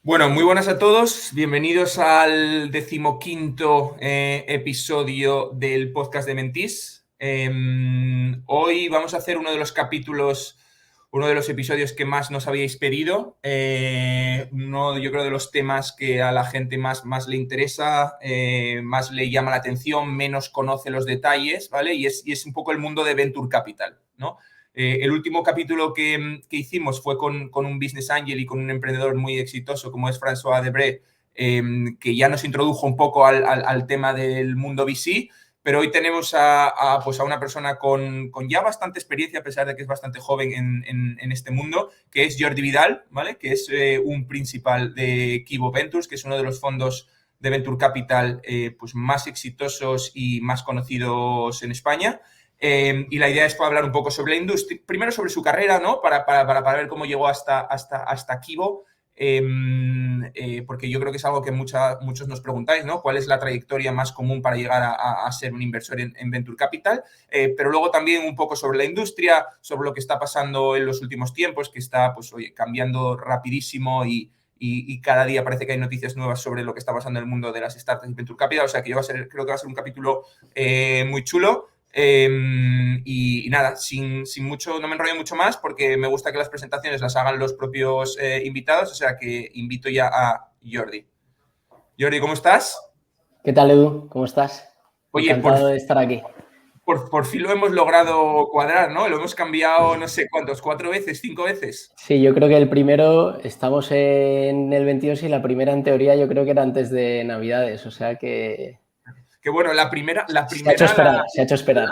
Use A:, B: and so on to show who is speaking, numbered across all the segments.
A: Bueno, muy buenas a todos. Bienvenidos al 15º episodio del podcast de Mentís. Hoy vamos a hacer uno de los capítulos, uno de los episodios que más nos habíais pedido. Uno, yo creo, de los temas que a la gente más le interesa, más le llama la atención, menos conoce los detalles, ¿vale? Y es un poco el mundo de Venture Capital, ¿no? El último capítulo que hicimos fue con un business angel y con un emprendedor muy exitoso como es François Debré, que ya nos introdujo un poco al tema del mundo VC, pero hoy tenemos a una persona con ya bastante experiencia, a pesar de que es bastante joven en este mundo, que es Jordi Vidal, ¿vale? Que es un principal de Kibo Ventures, que es uno de los fondos de Venture Capital pues más exitosos y más conocidos en España. Y la idea es hablar un poco sobre la industria, primero sobre su carrera, ¿no? Para ver cómo llegó hasta Kibo, porque yo creo que es algo que muchos nos preguntáis, ¿no? ¿Cuál es la trayectoria más común para llegar a ser un inversor en Venture Capital? Pero luego también un poco sobre la industria, sobre lo que está pasando en los últimos tiempos, que está, pues, oye, cambiando rapidísimo y cada día parece que hay noticias nuevas sobre lo que está pasando en el mundo de las startups y Venture Capital. O sea, que creo que va a ser un capítulo muy chulo. Y nada, sin mucho, no me enrollo mucho más porque me gusta que las presentaciones las hagan los propios invitados, o sea que invito ya a Jordi. Jordi, ¿cómo estás?
B: ¿Qué tal, Edu? ¿Cómo estás?
A: Oye, por,
B: Encantado de estar aquí.
A: por fin lo hemos logrado cuadrar, ¿no? Lo hemos cambiado no sé cuántos, 4 veces, 5 veces.
B: Sí, yo creo que el primero, estamos en el 22 y la primera en teoría yo creo que era antes de Navidades, o sea que
A: Que bueno, la primera, la
B: se ha hecho
A: primera la,
B: esperar, se ha hecho esperar.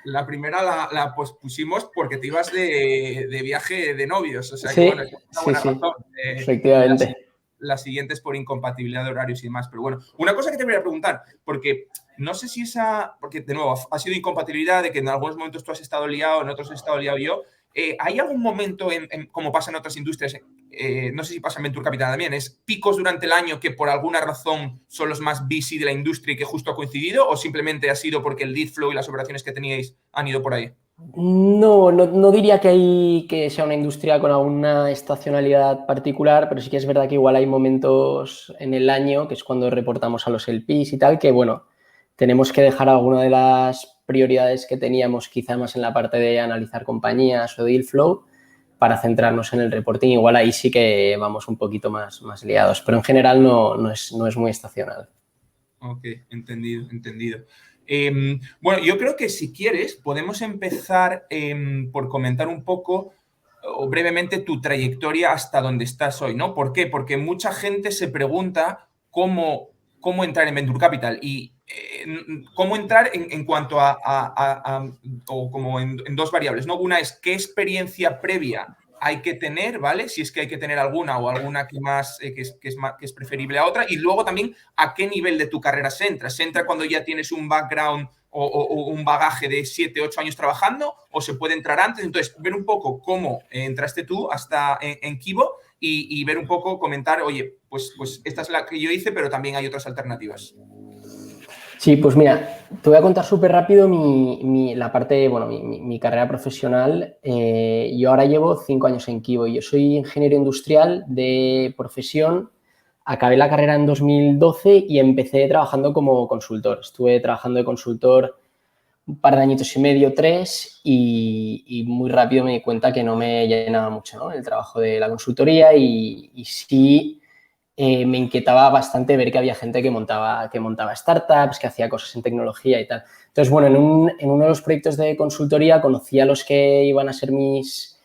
A: la primera la pospusimos porque te ibas de viaje de novios, o sea que bueno,
B: Sí,
A: es una
B: sí,
A: buena
B: sí,
A: razón.
B: efectivamente.
A: La siguiente es por incompatibilidad de horarios y demás. Pero bueno, una cosa que te voy a preguntar, porque no sé si porque de nuevo ha sido incompatibilidad de que en algunos momentos tú has estado liado, en otros he estado liado yo. ¿Hay algún momento, como pasa en otras industrias, no sé si pasa en Venture Capital también, es picos durante el año que por alguna razón son los más busy de la industria y que justo ha coincidido, o simplemente ha sido porque el deal flow y las operaciones que teníais han ido por ahí?
B: No diría que sea una industria con alguna estacionalidad particular, pero sí que es verdad que igual hay momentos en el año, que es cuando reportamos a los LPs y tal, que bueno, tenemos que dejar alguna de las prioridades que teníamos quizá más en la parte de analizar compañías o deal flow para centrarnos en el reporting. Igual ahí sí que vamos un poquito más liados, pero en general no es muy estacional.
A: Ok, entendido, entendido. Bueno, yo creo que si quieres podemos empezar por comentar un poco o brevemente tu trayectoria hasta donde estás hoy, ¿no? ¿Por qué? Porque mucha gente se pregunta cómo entrar en Venture Capital y cómo entrar en cuanto o como en dos variables, ¿no? Una es qué experiencia previa hay que tener, ¿vale? Si es que hay que tener alguna o alguna que más, que es preferible a otra. Y luego también a qué nivel de tu carrera se entra. ¿Se entra cuando ya tienes un background o un bagaje de 7, 8 años trabajando o se puede entrar antes? Entonces, ver un poco cómo entraste tú hasta en Kibo y ver un poco, comentar, oye, pues esta es la que yo hice, pero también hay otras alternativas.
B: Sí, pues mira, te voy a contar súper rápido la parte, bueno, mi carrera profesional. Yo ahora llevo 5 años en Kibo. Yo soy ingeniero industrial de profesión. Acabé la carrera en 2012 y empecé trabajando como consultor. Estuve trabajando de consultor un par de añitos y medio, 3, y muy rápido me di cuenta que no me llenaba mucho, ¿no? El trabajo de la consultoría y sí me inquietaba bastante ver que había gente que montaba startups, que hacía cosas en tecnología y tal. Entonces, bueno, en uno de los proyectos de consultoría conocí a los que iban a ser mis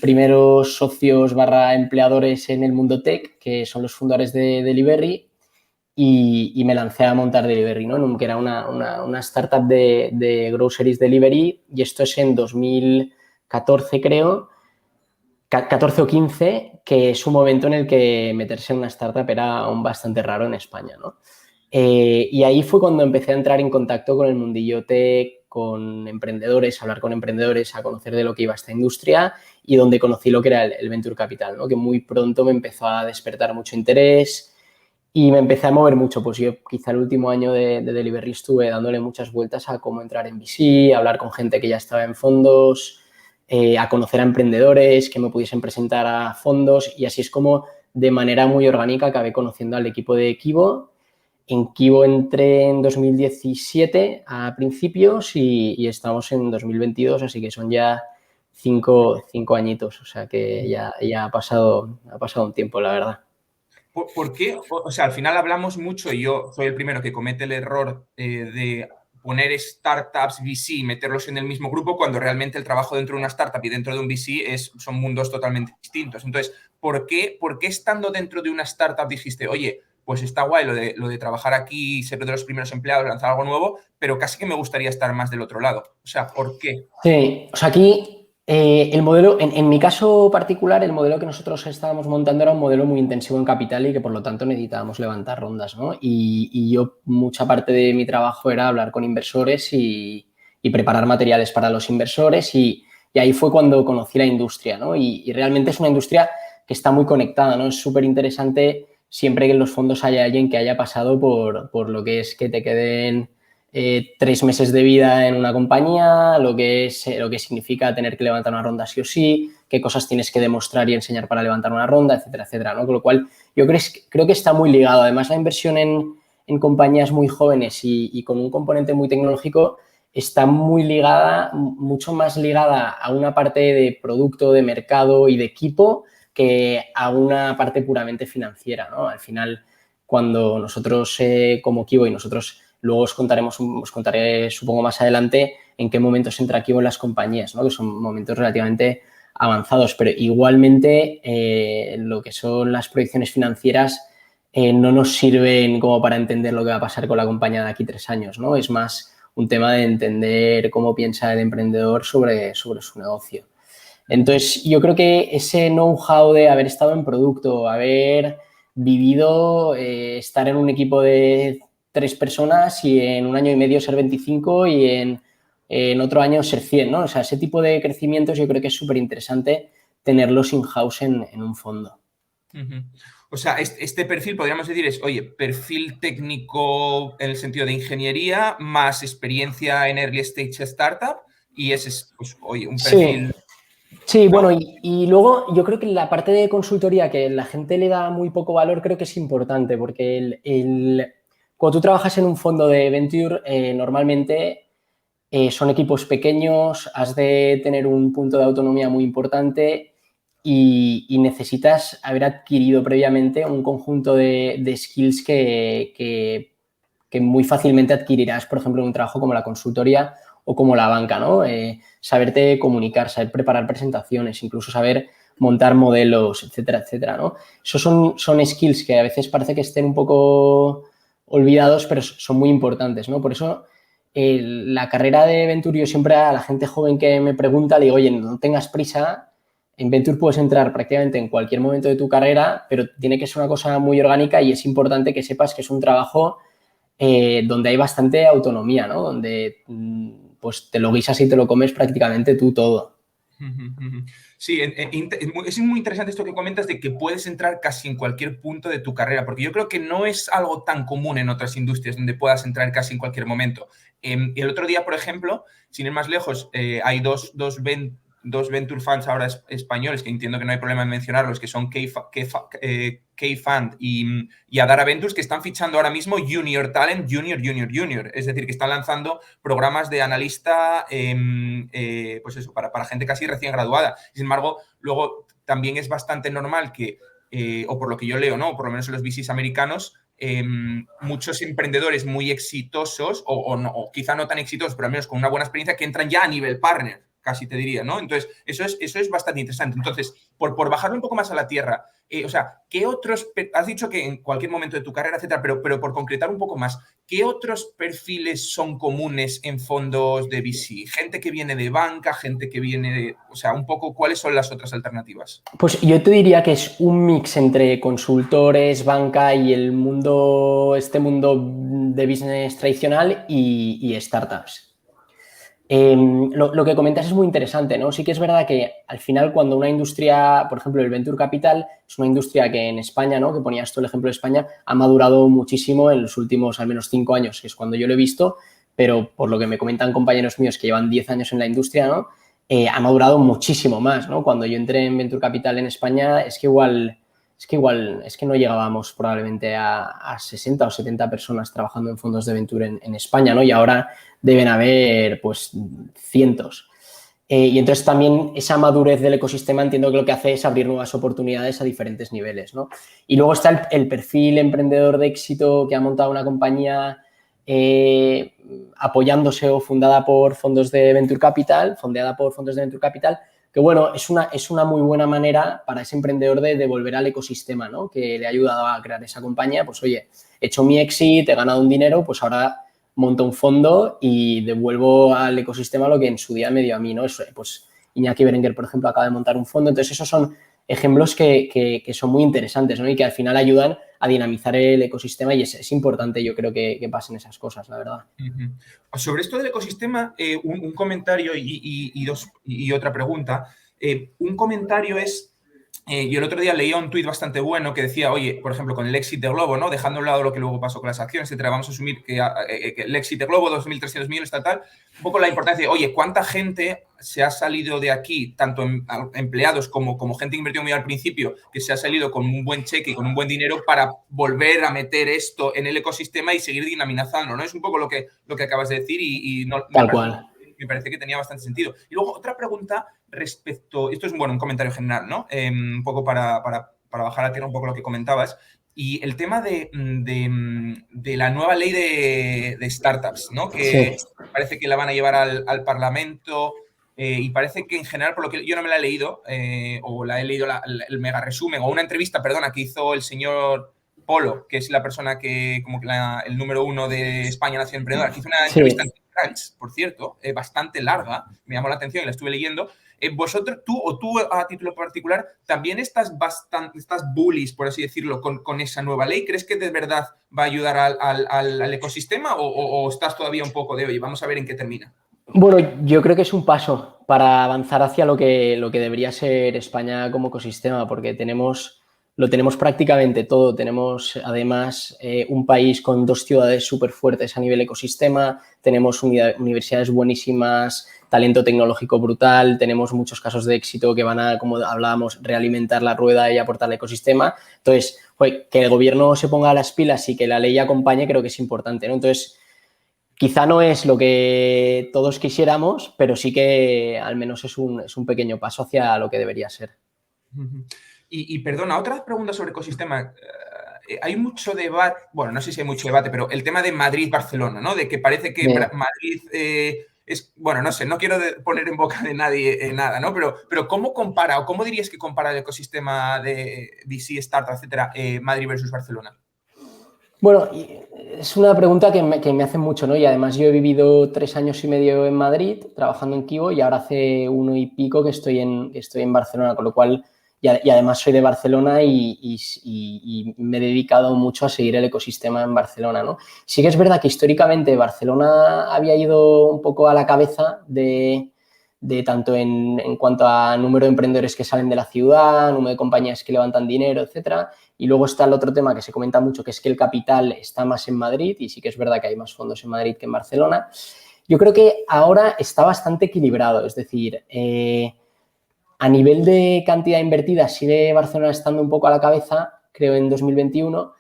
B: primeros socios / empleadores en el mundo tech, que son los fundadores de Delivery, y me lancé a montar Delivery, ¿no? Que era una startup de groceries delivery, y esto es en 2014, creo, 14 o 15, que es un momento en el que meterse en una startup era aún bastante raro en España, ¿no? Y ahí fue cuando empecé a entrar en contacto con el mundillo tech, con emprendedores, a hablar con emprendedores, a conocer de lo que iba esta industria, y donde conocí lo que era el Venture Capital, ¿no? Que muy pronto me empezó a despertar mucho interés y me empecé a mover mucho. Pues yo quizá el último año de Delivery estuve dándole muchas vueltas a cómo entrar en VC, a hablar con gente que ya estaba en fondos, a conocer a emprendedores que me pudiesen presentar a fondos, y así es como de manera muy orgánica acabé conociendo al equipo de Kivo. En Kivo entré en 2017 a principios y estamos en 2022, así que son ya cinco añitos, o sea que ya ha pasado un tiempo, la verdad.
A: ¿Por qué? O sea, al final hablamos mucho y yo soy el primero que comete el error de poner startups VC y meterlos en el mismo grupo cuando realmente el trabajo dentro de una startup y dentro de un VC son mundos totalmente distintos. Entonces, ¿por qué estando dentro de una startup dijiste, oye, pues está guay lo de trabajar aquí, ser de los primeros empleados, lanzar algo nuevo, pero casi que me gustaría estar más del otro lado? O sea, ¿por qué?
B: Sí, o sea, aquí el modelo, en mi caso particular, el modelo que nosotros estábamos montando era un modelo muy intensivo en capital y que por lo tanto necesitábamos levantar rondas, ¿no? Y yo, mucha parte de mi trabajo era hablar con inversores y preparar materiales para los inversores y ahí fue cuando conocí la industria, ¿no? Y realmente es una industria que está muy conectada, ¿no? Es súper interesante siempre que en los fondos haya alguien que haya pasado por lo que es que te queden 3 meses de vida en una compañía, lo que significa tener que levantar una ronda sí o sí, qué cosas tienes que demostrar y enseñar para levantar una ronda, etcétera, etcétera, ¿no? Con lo cual, yo creo que está muy ligado. Además, la inversión en compañías muy jóvenes y con un componente muy tecnológico está muy ligada, mucho más ligada a una parte de producto, de mercado y de equipo que a una parte puramente financiera, ¿no? Al final, cuando nosotros como Kivo y nosotros luego os contaré, supongo, más adelante en qué momentos entra Kivo en las compañías, ¿no? Que son momentos relativamente avanzados, pero igualmente lo que son las proyecciones financieras no nos sirven como para entender lo que va a pasar con la compañía de aquí 3 años, ¿no? Es más un tema de entender cómo piensa el emprendedor sobre su negocio. Entonces, yo creo que ese know-how de haber estado en producto, haber vivido, estar en un equipo de 3 personas y en un año y medio ser 25 y en otro año ser 100, ¿no? O sea, ese tipo de crecimientos yo creo que es súper interesante tenerlos in-house en un fondo.
A: Uh-huh. O sea, este perfil podríamos decir es, oye, perfil técnico en el sentido de ingeniería más experiencia en early stage startup y ese es, pues, oye, un
B: Sí,
A: perfil,
B: sí,
A: ¿no?
B: bueno, y luego yo creo que la parte de consultoría que la gente le da muy poco valor creo que es importante porque cuando tú trabajas en un fondo de venture, normalmente son equipos pequeños, has de tener un punto de autonomía muy importante y necesitas haber adquirido previamente un conjunto de skills que muy fácilmente adquirirás, por ejemplo, en un trabajo como la consultoría o como la banca, ¿no? Saberte comunicar, saber preparar presentaciones, incluso saber montar modelos, etcétera, etcétera, ¿no? Esos son skills que a veces parece que estén un poco olvidados, pero son muy importantes, ¿no? Por eso la carrera de Venture, yo siempre a la gente joven que me pregunta, le digo, oye, no tengas prisa, en Venture puedes entrar prácticamente en cualquier momento de tu carrera, pero tiene que ser una cosa muy orgánica y es importante que sepas que es un trabajo donde hay bastante autonomía, ¿no? Donde pues te lo guisas y te lo comes prácticamente tú todo.
A: Sí, es muy interesante esto que comentas de que puedes entrar casi en cualquier punto de tu carrera, porque yo creo que no es algo tan común en otras industrias donde puedas entrar casi en cualquier momento. El otro día, por ejemplo, sin ir más lejos, hay dos venture funds ahora españoles, que entiendo que no hay problema en mencionarlos, que son K-Fund y Adara Ventures, que están fichando ahora mismo Junior Talent, Junior. Es decir, que están lanzando programas de analista, pues eso, para gente casi recién graduada. Sin embargo, luego también es bastante normal que, o por lo que yo leo, ¿no? Por lo menos en los VCs americanos, muchos emprendedores muy exitosos, o quizá no tan exitosos, pero al menos con una buena experiencia, que entran ya a nivel partner, casi te diría, ¿no? Entonces, eso es bastante interesante. Entonces, por bajarlo un poco más a la tierra, o sea, ¿qué otros, has dicho que en cualquier momento de tu carrera, etcétera, pero por concretar un poco más, ¿qué otros perfiles son comunes en fondos de VC? Gente que viene de banca, gente que viene de, o sea, un poco, ¿cuáles son las otras alternativas?
B: Pues yo te diría que es un mix entre consultores, banca y este mundo de business tradicional y startups. Lo que comentas es muy interesante, ¿no? Sí que es verdad que al final cuando una industria, por ejemplo, el Venture Capital, es una industria que en España, ¿no? Que ponías tú el ejemplo de España, ha madurado muchísimo en los últimos al menos 5 años, que es cuando yo lo he visto, pero por lo que me comentan compañeros míos que llevan 10 años en la industria, ¿no? Ha madurado muchísimo más, ¿no? Cuando yo entré en Venture Capital en España es que es que igual, es que no llegábamos probablemente a 60 o 70 personas trabajando en fondos de venture en España, ¿no? Y ahora deben haber, pues, cientos. Y entonces también esa madurez del ecosistema entiendo que lo que hace es abrir nuevas oportunidades a diferentes niveles, ¿no? Y luego está el perfil emprendedor de éxito que ha montado una compañía apoyándose o fundada por fondos de venture capital, fondeada por fondos de venture capital, que bueno, es una muy buena manera para ese emprendedor de devolver al ecosistema, ¿no? Que le ha ayudado a crear esa compañía, pues oye, he hecho mi exit, he ganado un dinero, pues ahora monto un fondo y devuelvo al ecosistema lo que en su día me dio a mí, ¿no? Eso, pues Iñaki Berenguer, por ejemplo, acaba de montar un fondo, entonces esos son ejemplos que son muy interesantes, ¿no? Y que al final ayudan a dinamizar el ecosistema y es importante, yo creo, que pasen esas cosas, la verdad.
A: Sobre esto del ecosistema, un comentario y otra pregunta. Un comentario es, yo el otro día leía un tuit bastante bueno que decía, oye, por ejemplo, con el éxito de Globo, ¿no? Dejando a un lado lo que luego pasó con las acciones, etcétera, vamos a asumir que el éxito de Globo, 2.300 millones, tal, un poco la importancia de, oye, ¿cuánta gente se ha salido de aquí, tanto empleados como gente que invirtió muy al principio, que se ha salido con un buen cheque y con un buen dinero para volver a meter esto en el ecosistema y seguir dinamizando, ¿no? Es un poco lo que acabas de decir y no,
B: Tal cual.
A: me parece que tenía bastante sentido. Y luego otra pregunta respecto, esto es un comentario general, ¿no? Un poco para bajar a tierra un poco lo que comentabas. Y el tema de la nueva ley de startups, ¿no? Que
B: Sí.
A: parece que la van a llevar al Parlamento y parece que en general, por lo que yo no me la he leído, o la he leído el mega resumen, o una entrevista, perdona, que hizo el señor Polo, que es la persona que, como que el número 1 de España Nación Emprendedora, que hizo una entrevista en Crunch, por cierto, bastante larga, me llamó la atención y la estuve leyendo. Vosotros, tú a título particular, también estás bullish, por así decirlo, con esa nueva ley. ¿Crees que de verdad va a ayudar al ecosistema o estás todavía un poco de, oye, vamos a ver en qué termina?
B: Bueno, yo creo que es un paso para avanzar hacia lo que debería ser España como ecosistema, porque lo tenemos prácticamente todo. Tenemos además un país con 2 ciudades súper fuertes a nivel ecosistema, tenemos universidades buenísimas, talento tecnológico brutal, tenemos muchos casos de éxito que van a, como hablábamos, realimentar la rueda y aportar al ecosistema. Entonces, que el gobierno se ponga las pilas y que la ley acompañe creo que es importante, ¿no? Entonces, quizá no es lo que todos quisiéramos, pero sí que al menos es un pequeño paso hacia lo que debería ser.
A: Y perdona, otra pregunta sobre ecosistema. Hay mucho debate, bueno, no sé si hay mucho debate, pero el tema de Madrid-Barcelona, ¿no? De que parece que Madrid es, bueno, no sé, no quiero poner en boca de nadie nada, ¿no? Pero ¿cómo compara o cómo dirías que compara el ecosistema de VC, Startup, etcétera, Madrid versus Barcelona?
B: Bueno, es una pregunta que me hacen mucho, ¿no? Y además yo he vivido 3 años y medio en Madrid trabajando en Kivo y ahora hace 1 y pico que estoy en Barcelona, con lo cual, y además soy de Barcelona y me he dedicado mucho a seguir el ecosistema en Barcelona, ¿no? Sí que es verdad que históricamente Barcelona había ido un poco a la cabeza de tanto en cuanto a número de emprendedores que salen de la ciudad, número de compañías que levantan dinero, etcétera. Y luego está el otro tema que se comenta mucho, que es que el capital está más en Madrid y sí que es verdad que hay más fondos en Madrid que en Barcelona. Yo creo que ahora está bastante equilibrado, es decir, a nivel de cantidad invertida sigue Barcelona estando un poco a la cabeza, creo, en 2021,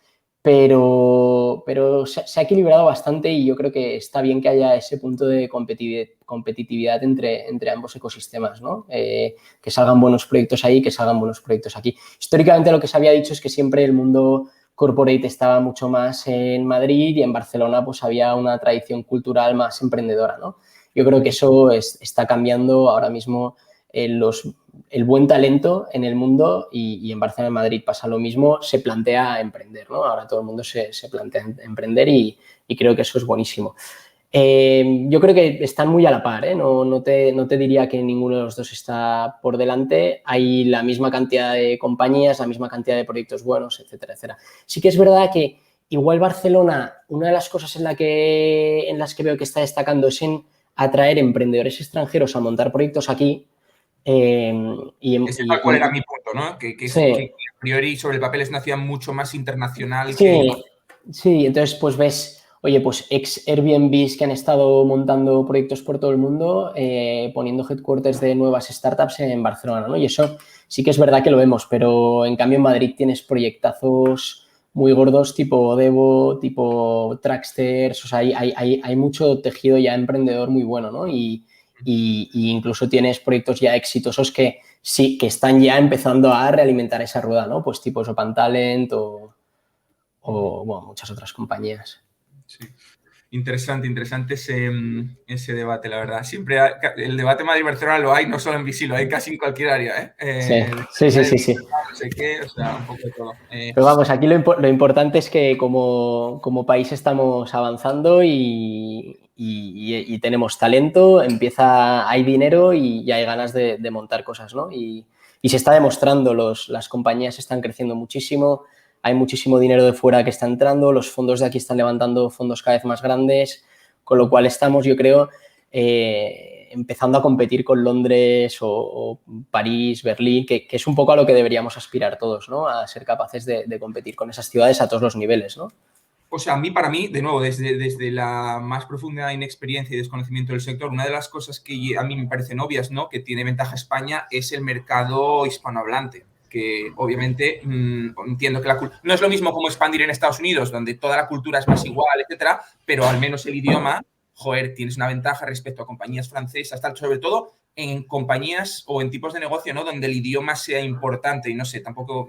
B: pero se ha equilibrado bastante y yo creo que está bien que haya ese punto de competitividad entre ambos ecosistemas, ¿no? Que salgan buenos proyectos ahí, que salgan buenos proyectos aquí. Históricamente lo que se había dicho es que siempre el mundo corporate estaba mucho más en Madrid y en Barcelona pues había una tradición cultural más emprendedora, ¿no? Yo creo que eso está cambiando ahora mismo. El buen talento en el mundo y en Barcelona y Madrid pasa lo mismo, se plantea emprender, ¿no? Ahora todo el mundo se plantea emprender y creo que eso es buenísimo. Yo creo que están muy a la par, ¿eh? No te diría que ninguno de los dos está por delante. Hay la misma cantidad de compañías, la misma cantidad de proyectos buenos, etcétera, etcétera. Sí que es verdad que igual Barcelona, una de las cosas en las que veo que está destacando es en atraer emprendedores extranjeros a montar proyectos aquí.
A: Ese tal cual era mi punto, ¿no? Que a priori sobre el papel es una ciudad mucho más internacional que...
B: Sí, entonces pues ves, oye, pues ex Airbnbs que han estado montando proyectos por todo el mundo, poniendo headquarters de nuevas startups en Barcelona, ¿no? Y eso sí que es verdad que lo vemos, pero en cambio en Madrid tienes proyectazos muy gordos tipo Devo, tipo Tracksters, o sea, hay mucho tejido ya emprendedor muy bueno, ¿no? Y incluso tienes proyectos ya exitosos que sí, que están ya empezando a realimentar esa rueda, ¿no? Pues tipo Sopan Talent o bueno, muchas otras compañías.
A: Sí. Interesante ese debate, la verdad. Siempre el debate Madrid-Barcelona lo hay, no solo en Bici, lo hay casi en cualquier área, ¿eh?
B: Sí.
A: No sé qué, o sea, un poco de todo.
B: Pero vamos, aquí lo importante es que como país estamos avanzando y tenemos talento, hay dinero y hay ganas de montar cosas, ¿no? Y se está demostrando, las compañías están creciendo muchísimo, hay muchísimo dinero de fuera que está entrando, los fondos de aquí están levantando fondos cada vez más grandes, con lo cual estamos, yo creo, empezando a competir con Londres o París, Berlín, que es un poco a lo que deberíamos aspirar todos, ¿no? A ser capaces de competir con esas ciudades a todos los niveles, ¿no?
A: O sea, para mí, de nuevo, desde la más profunda inexperiencia y desconocimiento del sector, una de las cosas que a mí me parecen obvias, ¿no? Que tiene ventaja España es el mercado hispanohablante, que obviamente entiendo que no es lo mismo como expandir en Estados Unidos, donde toda la cultura es más igual, etcétera, pero al menos el idioma, joder, tienes una ventaja respecto a compañías francesas, tal, sobre todo en compañías o en tipos de negocio, ¿no? Donde el idioma sea importante y no sé, tampoco,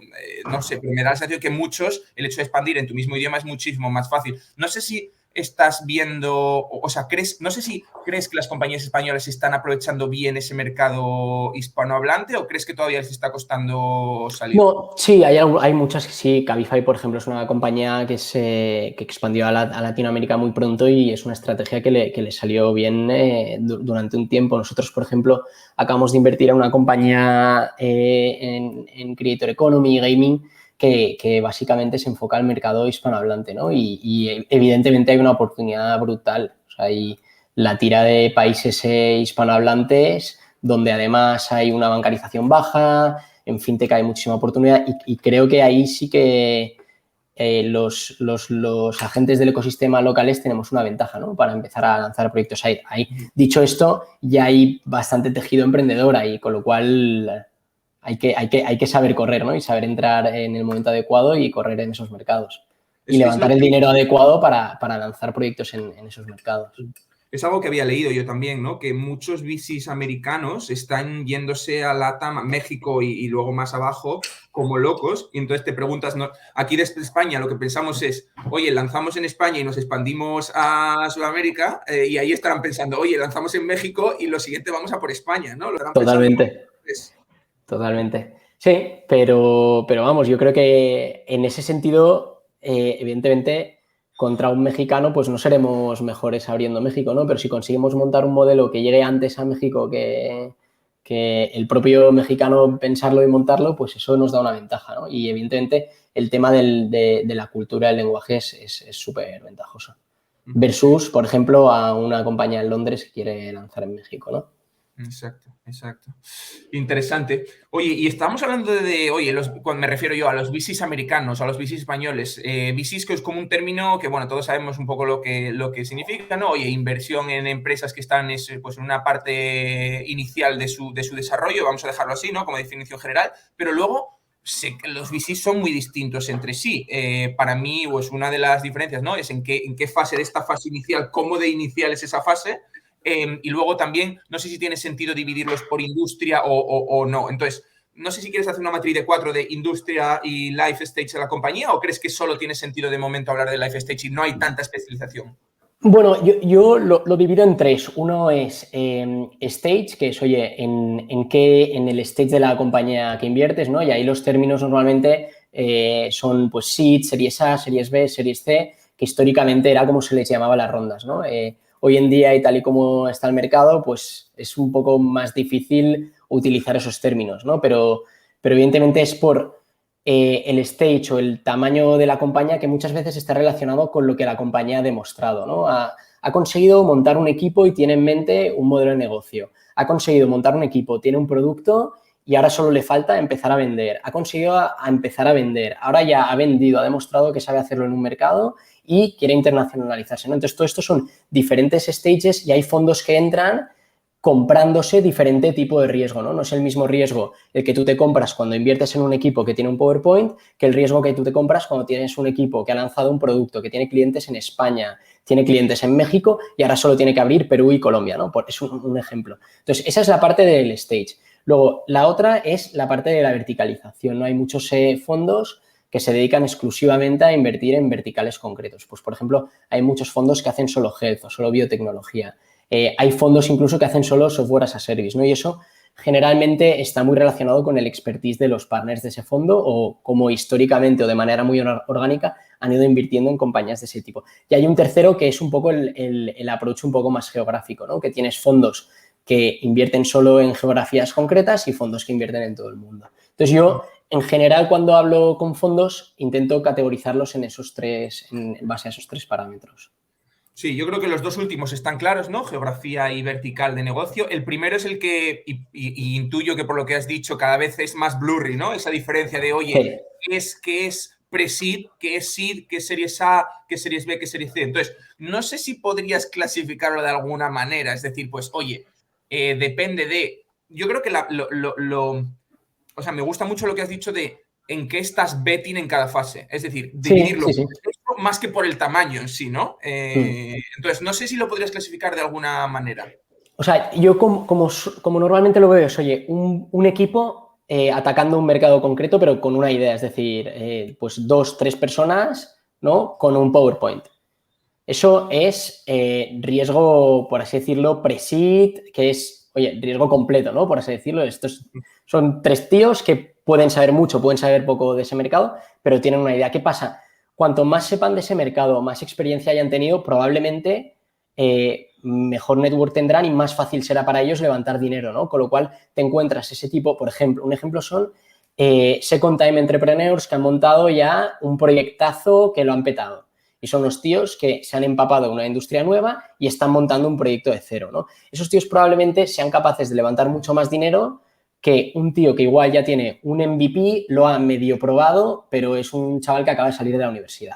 A: no sé, pero me da la sensación que muchos, el hecho de expandir en tu mismo idioma es muchísimo más fácil. No sé si estás viendo, o sea, no sé si crees que las compañías españolas están aprovechando bien ese mercado hispanohablante o crees que todavía les está costando salir.
B: No, sí, hay muchas que sí. Cabify, por ejemplo, es una compañía que expandió a Latinoamérica muy pronto y es una estrategia que le salió bien durante un tiempo. Nosotros, por ejemplo, acabamos de invertir en una compañía en Creator Economy, Gaming, que básicamente se enfoca al mercado hispanohablante, ¿no? Y evidentemente hay una oportunidad brutal. O sea, hay la tira de países hispanohablantes donde además hay una bancarización baja. En fintech hay muchísima oportunidad y creo que ahí sí que los agentes del ecosistema locales tenemos una ventaja, ¿no? Para empezar a lanzar proyectos ahí. Dicho esto, ya hay bastante tejido emprendedor ahí, con lo cual hay que saber correr, ¿no? Y saber entrar en el momento adecuado y correr en esos mercados. Y
A: Es lo
B: levantar el
A: que
B: dinero adecuado para lanzar proyectos en esos mercados.
A: Es algo que había leído yo también, ¿no? Que muchos VCs americanos están yéndose a LATAM, a México y luego más abajo como locos. Y entonces te preguntas, ¿no? Aquí desde España lo que pensamos es, oye, lanzamos en España y nos expandimos a Sudamérica y ahí estarán pensando, oye, lanzamos en México y lo siguiente vamos a por España, ¿no? Lo estarán pensando.
B: Totalmente. Totalmente. Sí, pero vamos, yo creo que en ese sentido, evidentemente, contra un mexicano, pues no seremos mejores abriendo México, ¿no? Pero si conseguimos montar un modelo que llegue antes a México que el propio mexicano pensarlo y montarlo, pues eso nos da una ventaja, ¿no? Y evidentemente el tema de la cultura del lenguaje es súper ventajoso. Versus, por ejemplo, a una compañía en Londres que quiere lanzar en México, ¿no?
A: Exacto. Interesante. Oye, y estamos hablando oye, cuando me refiero yo a los VCs americanos, a los VCs españoles, VCs que es como un término que, bueno, todos sabemos un poco lo que significa, ¿no? Oye, inversión en empresas que están pues, en una parte inicial de su desarrollo, vamos a dejarlo así, ¿no? Como definición general, pero luego sé que los VCs son muy distintos entre sí. Para mí, pues una de las diferencias, ¿no? Es en qué fase de esta fase inicial, cómo de inicial es esa fase. Y luego también, no sé si tiene sentido dividirlos por industria o no. Entonces, no sé si quieres hacer una matriz de 4 de industria y life stage de la compañía o crees que solo tiene sentido de momento hablar de life stage y no hay tanta especialización.
B: Bueno, yo lo divido en tres. Uno es stage, que es, oye, en el stage de la compañía que inviertes, ¿no? Y ahí los términos normalmente son, pues, seed, series A, series B, series C, que históricamente era como se les llamaba las rondas, ¿no? Hoy en día y tal y como está el mercado, pues es un poco más difícil utilizar esos términos, ¿no? Pero evidentemente es por el stage o el tamaño de la compañía que muchas veces está relacionado con lo que la compañía ha demostrado, ¿no? Ha conseguido montar un equipo y tiene en mente un modelo de negocio. Ha conseguido montar un equipo, tiene un producto y ahora solo le falta empezar a vender. Ha conseguido a empezar a vender. Ahora ya ha vendido, ha demostrado que sabe hacerlo en un mercado y quiere internacionalizarse, ¿no? Entonces, todo esto son diferentes stages y hay fondos que entran comprándose diferente tipo de riesgo, ¿no? No es el mismo riesgo el que tú te compras cuando inviertes en un equipo que tiene un PowerPoint que el riesgo que tú te compras cuando tienes un equipo que ha lanzado un producto, que tiene clientes en España, tiene clientes en México y ahora solo tiene que abrir Perú y Colombia, ¿no? Es un ejemplo. Entonces, esa es la parte del stage. Luego, la otra es la parte de la verticalización, ¿no? Hay muchos fondos que se dedican exclusivamente a invertir en verticales concretos. Pues, por ejemplo, hay muchos fondos que hacen solo health o solo biotecnología. Hay fondos incluso que hacen solo software as a service, ¿no? Y eso generalmente está muy relacionado con el expertise de los partners de ese fondo o como históricamente o de manera muy orgánica han ido invirtiendo en compañías de ese tipo. Y hay un tercero que es un poco el approach un poco más geográfico, ¿no? Que tienes fondos que invierten solo en geografías concretas y fondos que invierten en todo el mundo. Entonces yo, en general, cuando hablo con fondos, intento categorizarlos en base a esos tres parámetros.
A: Sí, yo creo que los dos últimos están claros, ¿no? Geografía y vertical de negocio. El primero es el que, y intuyo que por lo que has dicho, cada vez es más blurry, ¿no? Esa diferencia de, oye, ¿qué es pre-seed, qué es seed, qué es series A, qué es series B, qué es series C? Entonces, no sé si podrías clasificarlo de alguna manera. Es decir, pues, oye, depende de... Yo creo que o sea, me gusta mucho lo que has dicho de en qué estás betting en cada fase. Es decir, dividirlo
B: Sí.
A: más que por el tamaño en sí, ¿no? Entonces, no sé si lo podrías clasificar de alguna manera.
B: O sea, yo como normalmente lo veo es, oye, un equipo atacando un mercado concreto, pero con una idea, es decir, pues 2, 3 personas, ¿no? Con un PowerPoint. Eso es riesgo, por así decirlo, pre-seed, que es, oye, riesgo completo, ¿no? Por así decirlo. Son 3 tíos que pueden saber mucho, pueden saber poco de ese mercado, pero tienen una idea. ¿Qué pasa? Cuanto más sepan de ese mercado, más experiencia hayan tenido, probablemente mejor network tendrán y más fácil será para ellos levantar dinero, ¿no? Con lo cual te encuentras ese tipo, por ejemplo, un ejemplo son second time entrepreneurs que han montado ya un proyectazo que lo han petado. Y son los tíos que se han empapado en una industria nueva y están montando un proyecto de cero, ¿no? Esos tíos probablemente sean capaces de levantar mucho más dinero que un tío que igual ya tiene un MVP, lo ha medio probado, pero es un chaval que acaba de salir de la universidad,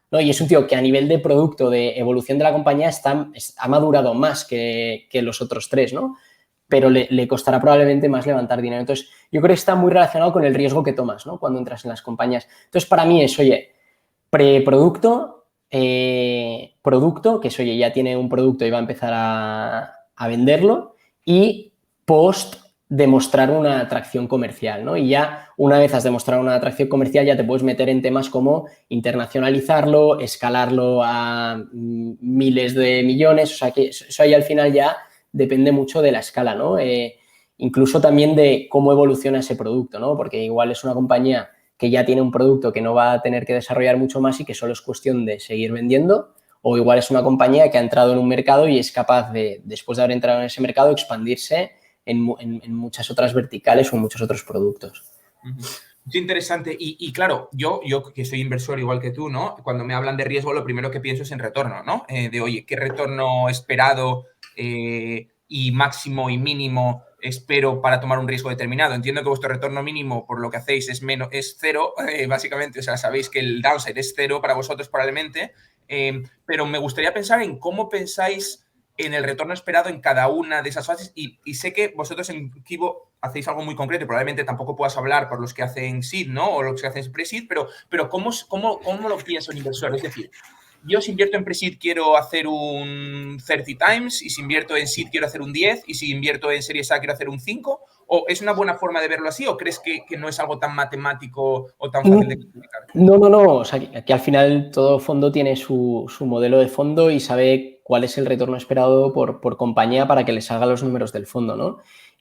B: ¿no? Y es un tío que a nivel de producto, de evolución de la compañía, ha madurado más que los otros 3, ¿no? Pero le costará probablemente más levantar dinero. Entonces, yo creo que está muy relacionado con el riesgo que tomas, ¿no? Cuando entras en las compañías. Entonces, para mí es, oye, preproducto, producto, que es, oye, ya tiene un producto y va a empezar a venderlo, y post demostrar una atracción comercial, ¿no? Y ya una vez has demostrado una atracción comercial ya te puedes meter en temas como internacionalizarlo, escalarlo a miles de millones, o sea que eso ahí al final ya depende mucho de la escala, ¿no? Incluso también de cómo evoluciona ese producto, ¿no? Porque igual es una compañía que ya tiene un producto que no va a tener que desarrollar mucho más y que solo es cuestión de seguir vendiendo, o igual es una compañía que ha entrado en un mercado y es capaz de, después de haber entrado en ese mercado, expandirse en muchas otras verticales o en muchos otros productos.
A: Es interesante. Y claro, yo que soy inversor igual que tú, ¿no? Cuando me hablan de riesgo, lo primero que pienso es en retorno, ¿no? De, oye, ¿qué retorno esperado y máximo y mínimo espero para tomar un riesgo determinado? Entiendo que vuestro retorno mínimo por lo que hacéis es cero, básicamente. O sea, sabéis que el downside es cero para vosotros probablemente. Pero me gustaría pensar en cómo pensáis en el retorno esperado en cada una de esas fases y sé que vosotros en Kibo hacéis algo muy concreto, probablemente tampoco puedas hablar por los que hacen seed, ¿no? O los que hacen pre-seed, pero ¿cómo lo piensa un inversor? Es decir, yo si invierto en pre-seed quiero hacer un 30 times y si invierto en seed quiero hacer un 10 y si invierto en series A quiero hacer un 5, ¿o es una buena forma de verlo así o crees que no es algo tan matemático o tan fácil de explicar?
B: No, o sea, que al final todo fondo tiene su modelo de fondo y sabe cuál es el retorno esperado por compañía para que le salgan los números del fondo, ¿no?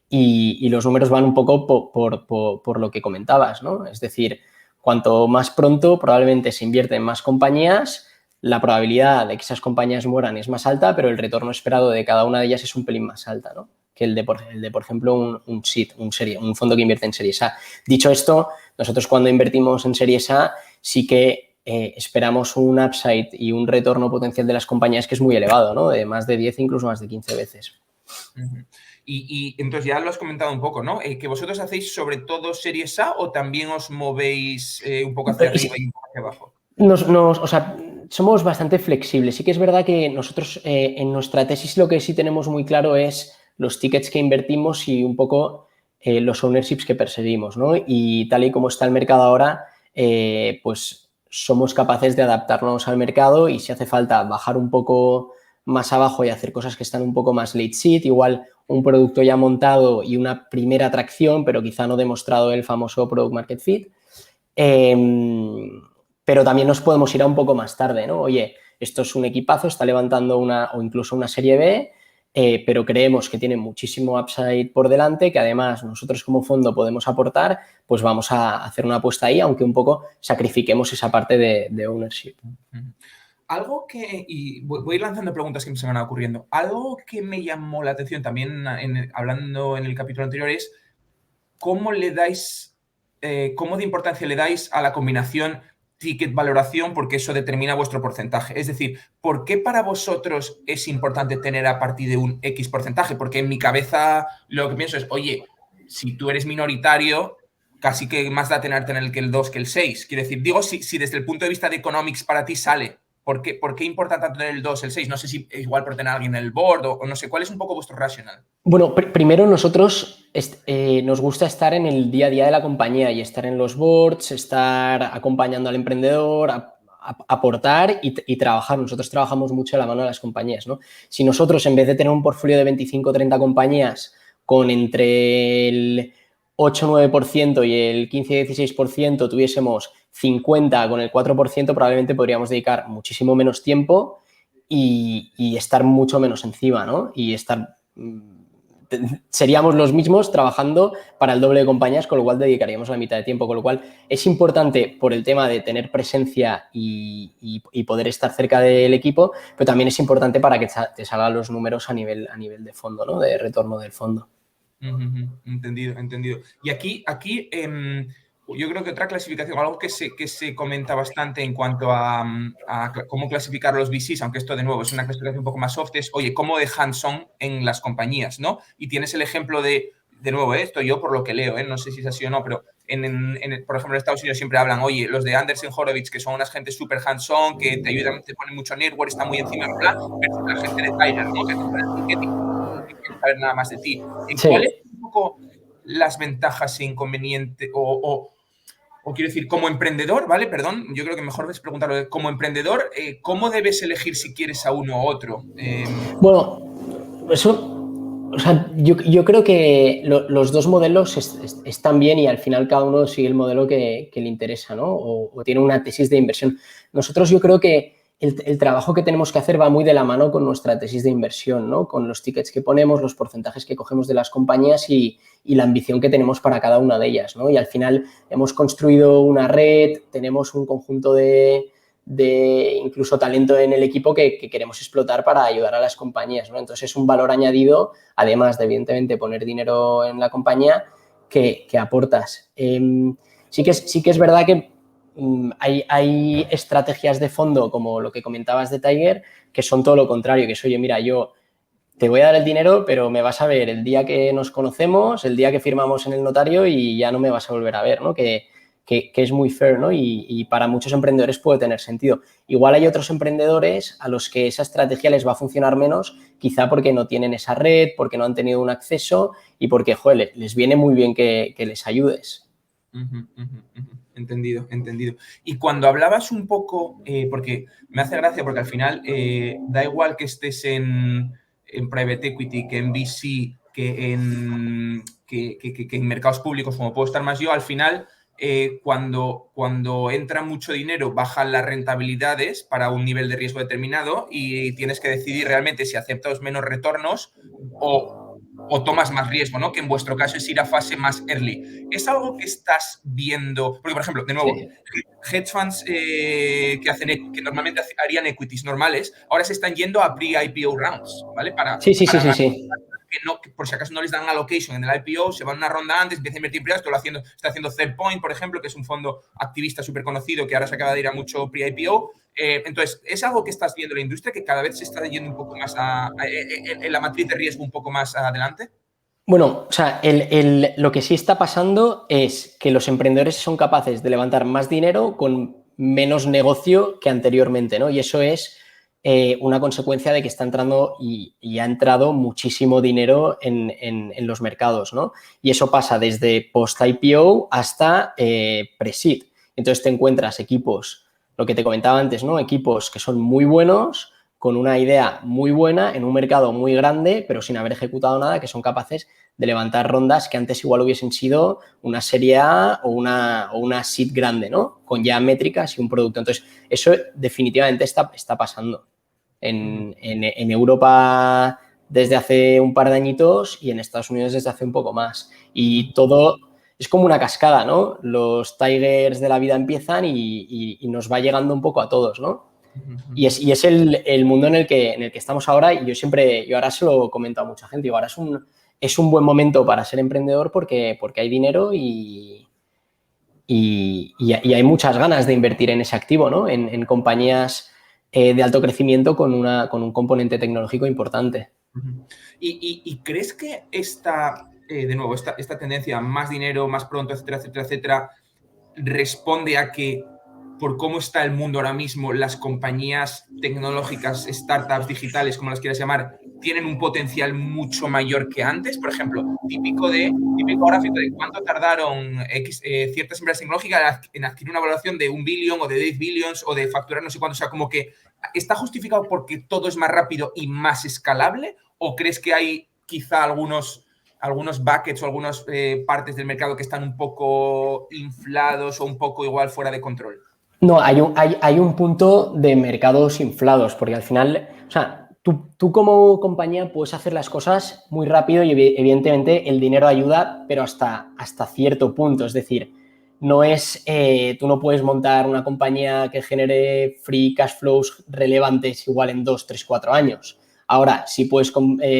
B: Y los números van un poco por lo que comentabas, ¿no? Es decir, cuanto más pronto probablemente se invierte en más compañías, la probabilidad de que esas compañías mueran es más alta, pero el retorno esperado de cada una de ellas es un pelín más alta, ¿no? Que el de por ejemplo, un SID, un fondo que invierte en series A. Dicho esto, nosotros cuando invertimos en series A sí que esperamos un upside y un retorno potencial de las compañías que es muy elevado, ¿no? De más de 10, incluso más de 15 veces.
A: Y entonces ya lo has comentado un poco, ¿no? Que vosotros hacéis sobre todo series A o también os movéis un poco hacia arriba y un poco hacia abajo.
B: O sea, somos bastante flexibles. Sí que es verdad que nosotros en nuestra tesis lo que sí tenemos muy claro es los tickets que invertimos y un poco los ownerships que perseguimos, ¿no? Y tal y como está el mercado ahora, pues somos capaces de adaptarnos al mercado y si hace falta bajar un poco más abajo y hacer cosas que están un poco más late seed, igual un producto ya montado y una primera atracción, pero quizá no demostrado el famoso product market fit. Pero también nos podemos ir a un poco más tarde, ¿no? Oye, esto es un equipazo, está levantando una o incluso una serie B, pero creemos que tiene muchísimo upside por delante, que además nosotros como fondo podemos aportar, pues vamos a hacer una apuesta ahí, aunque un poco sacrifiquemos esa parte de ownership.
A: Algo que, y voy a ir lanzando preguntas que me se me van ocurriendo, algo que me llamó la atención también hablando en el capítulo anterior es cómo le dais, cómo de importancia le dais a la combinación ticket-valoración, porque eso determina vuestro porcentaje. Es decir, ¿por qué para vosotros es importante tener a partir de un X porcentaje? Porque en mi cabeza lo que pienso es, oye, si tú eres minoritario, casi que más da tener que el 2 que el 6. Quiero decir, digo, si desde el punto de vista de economics para ti sale, por qué importa tanto tener el 2, el 6? No sé si es igual por tener a alguien en el board o no sé, ¿cuál es un poco vuestro racional?
B: Bueno, primero nosotros nos gusta estar en el día a día de la compañía y estar en los boards, estar acompañando al emprendedor, aportar y trabajar. Nosotros trabajamos mucho de la mano de las compañías, ¿no? Si nosotros, en vez de tener un portfolio de 25 o 30 compañías con entre el 8 o 9% y el 15 o 16% tuviésemos 50 con el 4%, probablemente podríamos dedicar muchísimo menos tiempo y estar mucho menos encima, ¿no? Y estar seríamos los mismos trabajando para el doble de compañías, con lo cual dedicaríamos la mitad de tiempo. Con lo cual es importante por el tema de tener presencia y poder estar cerca del equipo, pero también es importante para que te salgan los números a nivel de fondo, ¿no? De retorno del fondo.
A: Entendido, entendido. Y aquí yo creo que otra clasificación, algo que se comenta bastante en cuanto a cómo clasificar los VCs, aunque esto de nuevo es una clasificación un poco más soft, es, oye, cómo de hands-on en las compañías, ¿no? Y tienes el ejemplo de nuevo, esto yo por lo que leo, no sé si es así o no, pero por ejemplo, en Estados Unidos siempre hablan, oye, los de Anderson Horowitz, que son unas gente súper hands-on, que te ayudan, te ponen mucho network, está muy encima, bla, versus la gente de Tyler, ¿no? Que te ponen ticketing, no quieren saber nada más de ti.
B: Sí.
A: ¿Cuáles son un poco las ventajas e inconvenientes o quiero decir, como emprendedor, ¿vale? Perdón, yo creo que mejor es preguntarlo. Como emprendedor, ¿cómo debes elegir si quieres a uno u otro?
B: Bueno, eso, o sea, yo creo que los dos modelos están bien y al final cada uno sigue el modelo que le interesa, ¿no? O tiene una tesis de inversión. Nosotros yo creo que el trabajo que tenemos que hacer va muy de la mano con nuestra tesis de inversión, ¿no? Con los tickets que ponemos, los porcentajes que cogemos de las compañías y la ambición que tenemos para cada una de ellas, ¿no? Y al final hemos construido una red, tenemos un conjunto de incluso talento en el equipo que queremos explotar para ayudar a las compañías, ¿no? Entonces es un valor añadido, además de evidentemente poner dinero en la compañía, que aportas. Sí que es verdad que hay estrategias de fondo, como lo que comentabas de Tiger, que son todo lo contrario, que es, oye, mira, yo te voy a dar el dinero, pero me vas a ver el día que nos conocemos, el día que firmamos en el notario y ya no me vas a volver a ver, ¿no? Que es muy fair, ¿no? Y para muchos emprendedores puede tener sentido. Igual hay otros emprendedores a los que esa estrategia les va a funcionar menos, quizá porque no tienen esa red, porque no han tenido un acceso y porque, joder, les viene muy bien que les ayudes.
A: Entendido, entendido. Y cuando hablabas un poco, porque me hace gracia, porque al final da igual que estés en private equity, que en VC, que en mercados públicos, como puedo estar más yo, al final, cuando entra mucho dinero, bajan las rentabilidades para un nivel de riesgo determinado y tienes que decidir realmente si aceptas menos retornos o tomas más riesgo, ¿no? Que en vuestro caso es ir a fase más early. ¿Es algo que estás viendo? Porque, por ejemplo, de nuevo,
B: Sí.
A: hedge funds que normalmente harían equities normales, ahora se están yendo a pre-IPO rounds, ¿vale?
B: Sí.
A: Que no, que por si acaso no les dan allocation en el IPO, se van una ronda antes, empiezan a invertir privados, está haciendo Third Point, por ejemplo, que es un fondo activista súper conocido que ahora se acaba de ir a mucho pre-IPO. Entonces, es algo que estás viendo en la industria que cada vez se está yendo un poco más en la matriz de riesgo un poco más adelante.
B: Bueno, o sea, lo que sí está pasando es que los emprendedores son capaces de levantar más dinero con menos negocio que anteriormente, ¿no? Y eso es una consecuencia de que está entrando y ha entrado muchísimo dinero en los mercados, ¿no? Y eso pasa desde post-IPO hasta pre-seed. Entonces te encuentras equipos, lo que te comentaba antes, ¿no? Equipos que son muy buenos, con una idea muy buena, en un mercado muy grande, pero sin haber ejecutado nada, que son capaces de levantar rondas que antes igual hubiesen sido una serie A o una seed grande, ¿no? Con ya métricas y un producto. Entonces, eso definitivamente está pasando. En Europa desde hace un par de añitos y en Estados Unidos desde hace un poco más. Y todo es como una cascada, ¿no? Los Tigers de la vida empiezan y nos va llegando un poco a todos, ¿no? Y es el mundo en el que estamos ahora y yo ahora se lo comento a mucha gente, digo, ahora es un buen momento para ser emprendedor porque hay dinero y hay muchas ganas de invertir en ese activo, ¿no? En compañías de alto crecimiento con un componente tecnológico importante.
A: ¿Y crees que de nuevo, esta tendencia, más dinero, más pronto, etcétera, etcétera, etcétera, responde a que por cómo está el mundo ahora mismo, las compañías tecnológicas, startups digitales, como las quieras llamar, tienen un potencial mucho mayor que antes? Por ejemplo, típico gráfico de cuánto tardaron ciertas empresas tecnológicas en adquirir una valoración de 1 billón o de 10 billions o de facturar no sé cuánto. O sea, como que ¿está justificado porque todo es más rápido y más escalable? ¿O crees que hay quizá algunos buckets o algunas partes del mercado que están un poco inflados o un poco igual fuera de control?
B: No, hay un punto de mercados inflados, porque al final, o sea, tú como compañía puedes hacer las cosas muy rápido y evidentemente el dinero ayuda, pero hasta cierto punto. Es decir, tú no puedes montar una compañía que genere free cash flows relevantes igual en 2, 3, 4 años. Ahora, sí puedes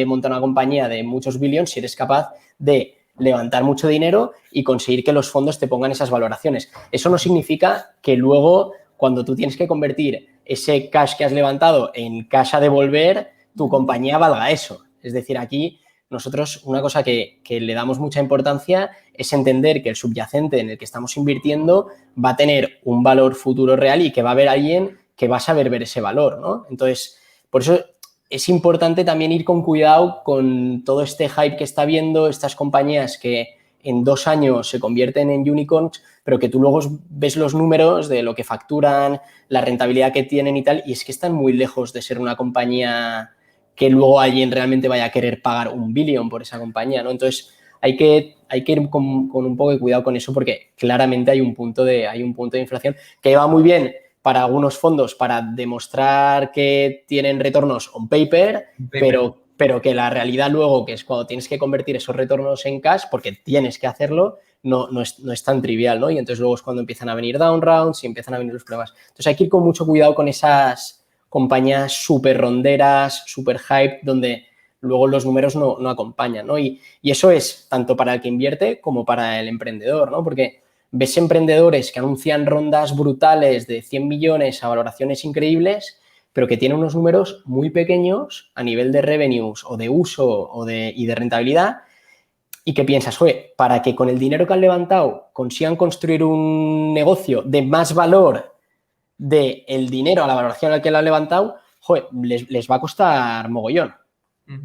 B: montar una compañía de muchos billones si eres capaz de levantar mucho dinero y conseguir que los fondos te pongan esas valoraciones. Eso no significa que luego, cuando tú tienes que convertir ese cash que has levantado en cash a devolver, tu compañía valga eso. Es decir, aquí nosotros una cosa que le damos mucha importancia es entender que el subyacente en el que estamos invirtiendo va a tener un valor futuro real y que va a haber alguien que va a saber ver ese valor, ¿no? Entonces, por eso es importante también ir con cuidado con todo este hype que está viendo, estas compañías que en 2 años se convierten en unicorns, pero que tú luego ves los números de lo que facturan, la rentabilidad que tienen y tal, y es que están muy lejos de ser una compañía que luego alguien realmente vaya a querer pagar 1 billón por esa compañía, ¿no? Entonces, hay que ir con un poco de cuidado con eso porque claramente hay un punto de inflación que va muy bien para algunos fondos para demostrar que tienen retornos on paper, pero que la realidad luego, que es cuando tienes que convertir esos retornos en cash, porque tienes que hacerlo, no es tan trivial, ¿no? Y entonces luego es cuando empiezan a venir down rounds y empiezan a venir los problemas. Entonces hay que ir con mucho cuidado con esas compañías súper ronderas, súper hype, donde luego los números no acompañan, ¿no? Y eso es tanto para el que invierte como para el emprendedor, ¿no? Porque ves emprendedores que anuncian rondas brutales de 100 millones a valoraciones increíbles, pero que tienen unos números muy pequeños a nivel de revenues o de uso y de rentabilidad, y que piensas, oye, para que con el dinero que han levantado consigan construir un negocio de más valor del dinero a la valoración al que lo han levantado, joder, les va a costar mogollón. ¿No?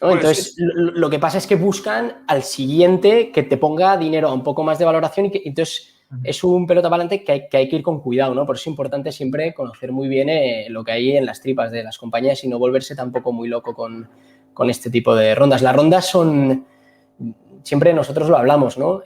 B: Bueno, entonces, lo que pasa es que buscan al siguiente que te ponga dinero a un poco más de valoración y que entonces es un pelota para adelante que hay que ir con cuidado, ¿no? Por eso es importante siempre conocer muy bien lo que hay en las tripas de las compañías y no volverse tampoco muy loco con este tipo de rondas. Las rondas son, siempre nosotros lo hablamos, ¿no?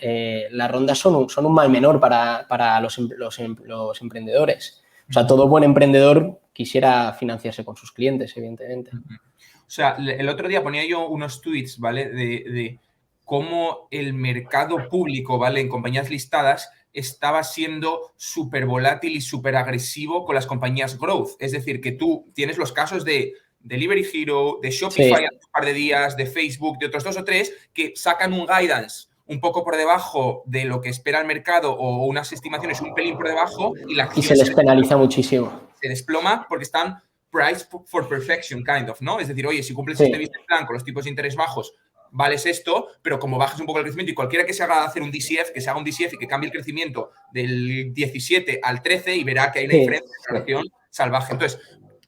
B: Las rondas son un mal menor para los emprendedores. O sea, todo buen emprendedor quisiera financiarse con sus clientes, evidentemente.
A: O sea, el otro día ponía yo unos tweets, ¿vale? De cómo el mercado público, ¿vale? En compañías listadas estaba siendo súper volátil y súper agresivo con las compañías growth. Es decir, que tú tienes los casos de Delivery Hero, de Shopify hace un par de días, de Facebook, de otros 2 o 3, que sacan un guidance un poco por debajo de lo que espera el mercado o unas estimaciones un pelín por debajo y la acción
B: se les penaliza muchísimo.
A: Se desploma porque están price for perfection, kind of, ¿no? Es decir, oye, si cumples este business plan con los tipos de interés bajos, vales esto, pero como bajes un poco el crecimiento y cualquiera que se haga hacer un DCF, que se haga un DCF y que cambie el crecimiento del 17 al 13 y verá que hay una diferencia de relación salvaje. Entonces,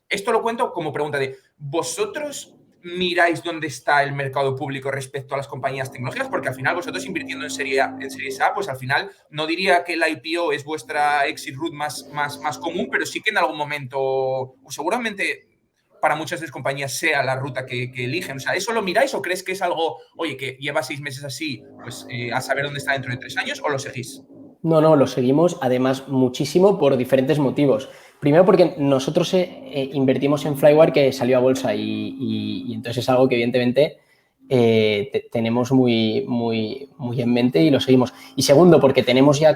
A: esto lo cuento como pregunta de, ¿vosotros miráis dónde está el mercado público respecto a las compañías tecnológicas? Porque al final vosotros invirtiendo en Series A, pues al final no diría que el IPO es vuestra exit route más común, pero sí que en algún momento, o seguramente para muchas de las compañías sea la ruta que eligen. O sea, ¿eso lo miráis o crees que es algo, oye, que lleva 6 meses así, pues a saber dónde está dentro de 3 años, o lo seguís?
B: No, lo seguimos, además, muchísimo por diferentes motivos. Primero porque nosotros invertimos en Flywire, que salió a bolsa, y entonces es algo que evidentemente tenemos muy en mente y lo seguimos. Y segundo, porque tenemos ya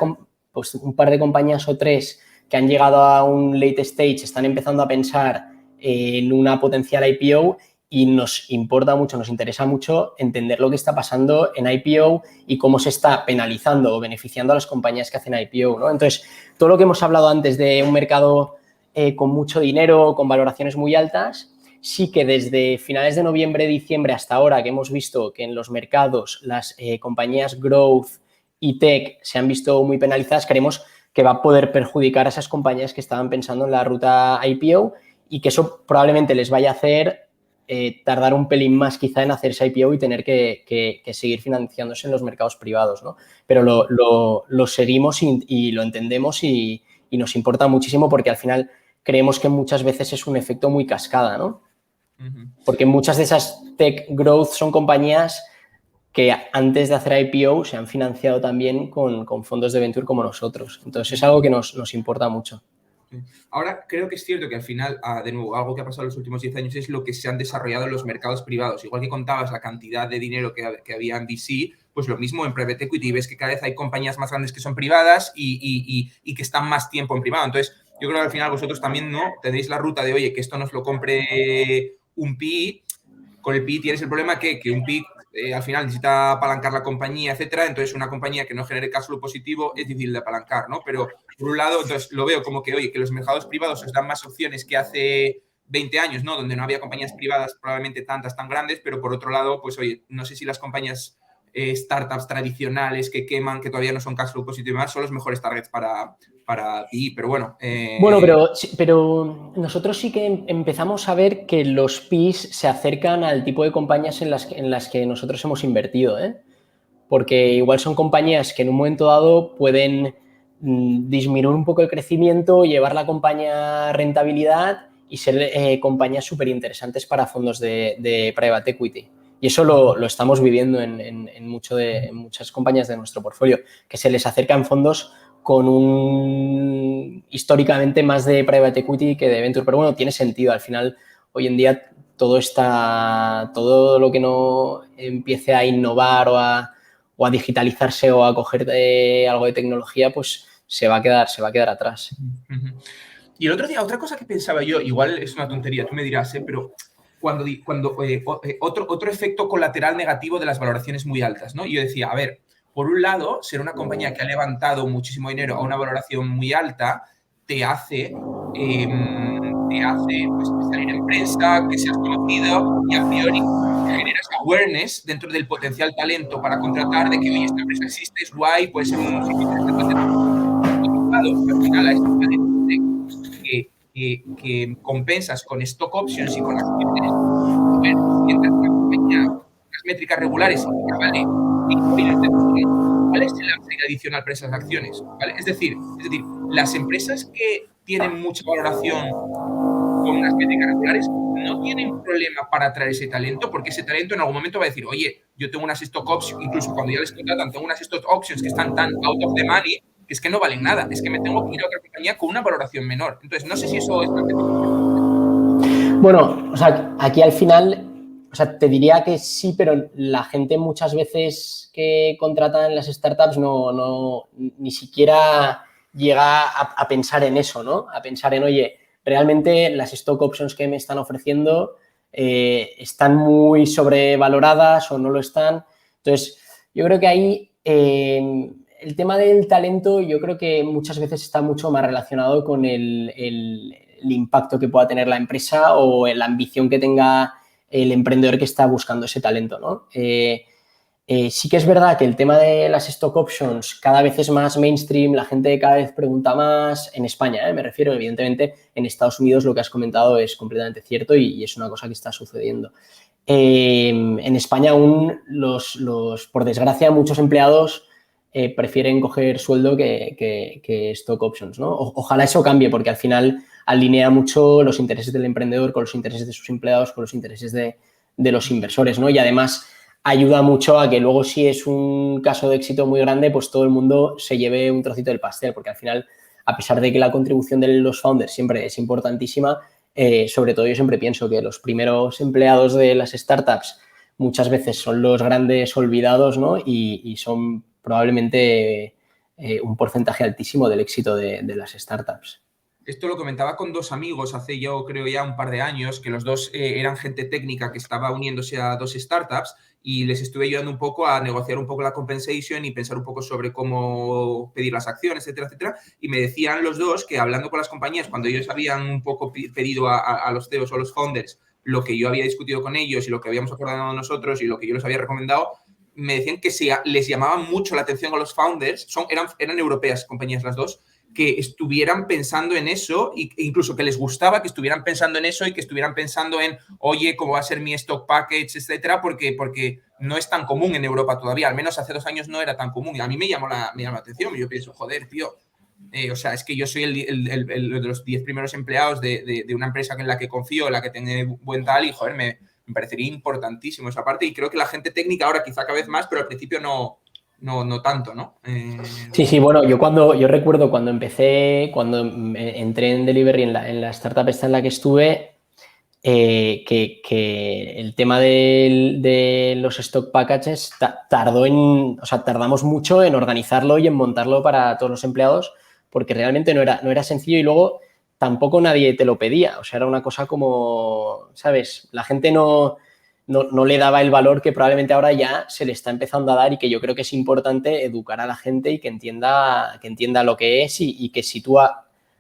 B: pues, un par de compañías o tres que han llegado a un late stage, están empezando a pensar en una potencial IPO, y nos importa mucho, nos interesa mucho entender lo que está pasando en IPO y cómo se está penalizando o beneficiando a las compañías que hacen IPO, ¿no? Entonces, todo lo que hemos hablado antes de un mercado con mucho dinero, con valoraciones muy altas, sí que desde finales de noviembre, diciembre hasta ahora, que hemos visto que en los mercados las compañías growth y tech se han visto muy penalizadas, creemos que va a poder perjudicar a esas compañías que estaban pensando en la ruta IPO, y que eso probablemente les vaya a hacer tardar un pelín más quizá en hacer ese IPO y tener que seguir financiándose en los mercados privados, ¿no? Pero lo seguimos y lo entendemos y nos importa muchísimo, porque al final creemos que muchas veces es un efecto muy cascada, ¿no? Porque muchas de esas tech growth son compañías que antes de hacer IPO se han financiado también con fondos de venture como nosotros. Entonces es algo que nos importa mucho.
A: Ahora, creo que es cierto que al final, de nuevo, algo que ha pasado en los últimos 10 años es lo que se han desarrollado en los mercados privados. Igual que contabas la cantidad de dinero que había en VC, pues lo mismo en Private Equity. Ves que cada vez hay compañías más grandes que son privadas y que están más tiempo en privado. Entonces, yo creo que al final vosotros también, ¿no? Tenéis la ruta de, oye, que esto nos lo compre un PI. Con el PI tienes el problema que un PI al final necesita apalancar la compañía, etcétera. Entonces, una compañía que no genere cash flow positivo es difícil de apalancar, ¿no? Pero, por un lado, entonces lo veo como que, oye, que los mercados privados os dan más opciones que hace 20 años, ¿no? Donde no había compañías privadas probablemente tantas, tan grandes, pero por otro lado, pues, oye, no sé si las compañías startups tradicionales que queman, que todavía no son cash flow positivo y más, son los mejores targets para PI, pero bueno.
B: Bueno, pero nosotros sí que empezamos a ver que los PIs se acercan al tipo de compañías en las que nosotros hemos invertido, ¿eh? Porque igual son compañías que en un momento dado pueden disminuir un poco el crecimiento, llevar la compañía a rentabilidad y ser compañías súper interesantes para fondos de private equity. Y eso lo estamos viviendo en muchas compañías de nuestro portfolio, que se les acercan fondos con un históricamente más de private equity que de venture. Pero bueno, tiene sentido. Al final, hoy en día, todo lo que no empiece a innovar o a digitalizarse o a coger algo de tecnología, pues se va a quedar atrás.
A: Y el otro día, otra cosa que pensaba yo, igual es una tontería, tú me dirás, pero otro efecto colateral negativo de las valoraciones muy altas, ¿no? Y yo decía, a ver, por un lado, ser una compañía que ha levantado muchísimo dinero a una valoración muy alta te hace pues, salir en prensa, que seas conocido y a priori generas awareness dentro del potencial talento para contratar de que, oye, esta empresa existe, es guay, puede ser un sitio interesante. Al final, a esta gente que compensas con stock options y con acciones, a ver, mientras una compañía, las métricas regulares y vale 5 millones de euros, ¿cuál es el upside adicional para esas acciones? ¿Vale? Es decir, las empresas que tienen mucha valoración con unas métricas regulares no tienen problema para atraer ese talento, porque ese talento en algún momento va a decir, oye, yo tengo unas stock options, incluso cuando ya les contratan, tengo unas stock options que están tan out of the money que es que no valen nada, es que me tengo que ir a otra compañía con una valoración menor. Entonces, no sé si eso es...
B: Bueno, o sea, aquí al final, o sea, te diría que sí, pero la gente muchas veces que contratan las startups ni siquiera llega a pensar en eso, ¿no? A pensar en, oye, realmente las stock options que me están ofreciendo están muy sobrevaloradas o no lo están. Entonces, yo creo que ahí el tema del talento, yo creo que muchas veces está mucho más relacionado con el impacto que pueda tener la empresa o la ambición que tenga el emprendedor que está buscando ese talento, ¿no? Sí que es verdad que el tema de las stock options cada vez es más mainstream, la gente cada vez pregunta más, en España, me refiero, evidentemente en Estados Unidos lo que has comentado es completamente cierto y es una cosa que está sucediendo. En España aún por desgracia, muchos empleados prefieren coger sueldo que stock options, ¿no? Ojalá eso cambie porque al final alinea mucho los intereses del emprendedor con los intereses de sus empleados, con los intereses de los inversores, ¿no? Y además ayuda mucho a que luego si es un caso de éxito muy grande, pues todo el mundo se lleve un trocito del pastel, porque al final, a pesar de que la contribución de los founders siempre es importantísima, sobre todo yo siempre pienso que los primeros empleados de las startups muchas veces son los grandes olvidados, ¿no? Y son probablemente un porcentaje altísimo del éxito de las startups.
A: Esto lo comentaba con dos amigos hace yo creo ya un par de años, que los dos eran gente técnica que estaba uniéndose a dos startups y les estuve ayudando un poco a negociar un poco la compensation y pensar un poco sobre cómo pedir las acciones, etcétera, etcétera. Y me decían los dos que hablando con las compañías, cuando ellos habían un poco pedido a los CEOs o a los founders lo que yo había discutido con ellos y lo que habíamos acordado nosotros y lo que yo les había recomendado, me decían que les llamaba mucho la atención a los founders, eran europeas compañías las dos, que estuvieran pensando en eso e incluso que les gustaba que estuvieran pensando en eso y que estuvieran pensando en, oye, cómo va a ser mi stock package, etcétera, porque no es tan común en Europa todavía, al menos hace 2 años no era tan común y a mí me llamó la atención y yo pienso, joder, tío, o sea, es que yo soy el de los 10 primeros empleados de una empresa en la que confío, en la que tengo buen tal y, joder, me parecería importantísimo esa parte y creo que la gente técnica ahora quizá cada vez más, pero al principio no tanto, ¿no?
B: Sí, bueno, yo recuerdo cuando entré en Delivery, en la startup esta en la que estuve, que el tema de los stock packages tardamos mucho en organizarlo y en montarlo para todos los empleados, porque realmente no era sencillo y luego tampoco nadie te lo pedía, o sea, era una cosa como, ¿sabes? La gente no le daba el valor que probablemente ahora ya se le está empezando a dar y que yo creo que es importante educar a la gente y que entienda lo que es y que si tú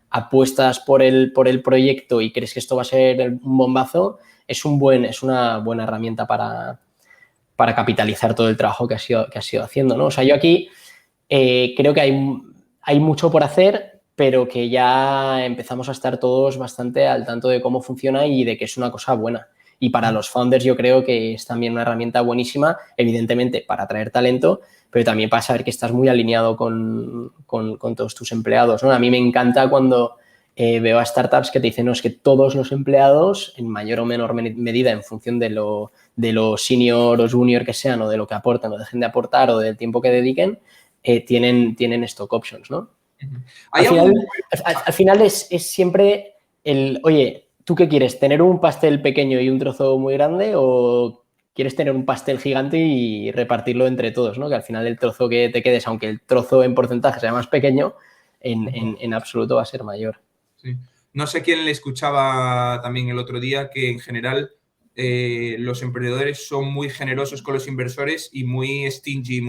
B: apuestas por el proyecto y crees que esto va a ser un bombazo, es una buena herramienta para capitalizar todo el trabajo que has ido haciendo, ¿no? O sea, yo aquí creo que hay mucho por hacer, pero que ya empezamos a estar todos bastante al tanto de cómo funciona y de que es una cosa buena. Y para los founders yo creo que es también una herramienta buenísima, evidentemente para atraer talento, pero también para saber que estás muy alineado con todos tus empleados, ¿no? A mí me encanta cuando veo a startups que te dicen, no, es que todos los empleados, en mayor o menor medida en función de lo senior o junior que sean o de lo que aportan o dejen de aportar o del tiempo que dediquen, tienen stock options, ¿no? Al final es siempre oye, ¿tú qué quieres? ¿Tener un pastel pequeño y un trozo muy grande o quieres tener un pastel gigante y repartirlo entre todos, ¿no? Que al final el trozo que te quedes, aunque el trozo en porcentaje sea más pequeño, en absoluto va a ser mayor.
A: Sí. No sé quién le escuchaba también el otro día que en general los emprendedores son muy generosos con los inversores y muy stingy,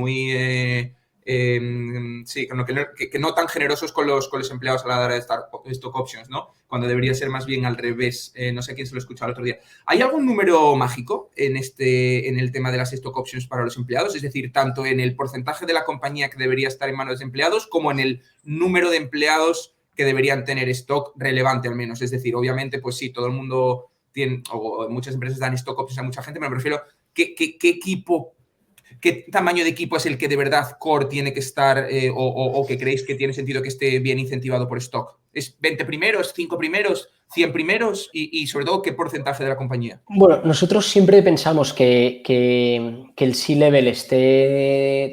A: sí, que no tan generosos con los empleados a la hora de estar stock options, ¿no? Cuando debería ser más bien al revés. No sé quién se lo escuchaba el otro día. ¿Hay algún número mágico en el tema de las stock options para los empleados? Es decir, tanto en el porcentaje de la compañía que debería estar en manos de empleados como en el número de empleados que deberían tener stock relevante al menos. Es decir, obviamente, pues sí, todo el mundo tiene, o muchas empresas dan stock options a mucha gente, pero me refiero, ¿qué equipo, qué tamaño de equipo es el que de verdad core tiene que estar o que creéis que tiene sentido que esté bien incentivado por stock? ¿Es 20 primeros, 5 primeros, 100 primeros y sobre todo qué porcentaje de la compañía?
B: Bueno, nosotros siempre pensamos que el C-Level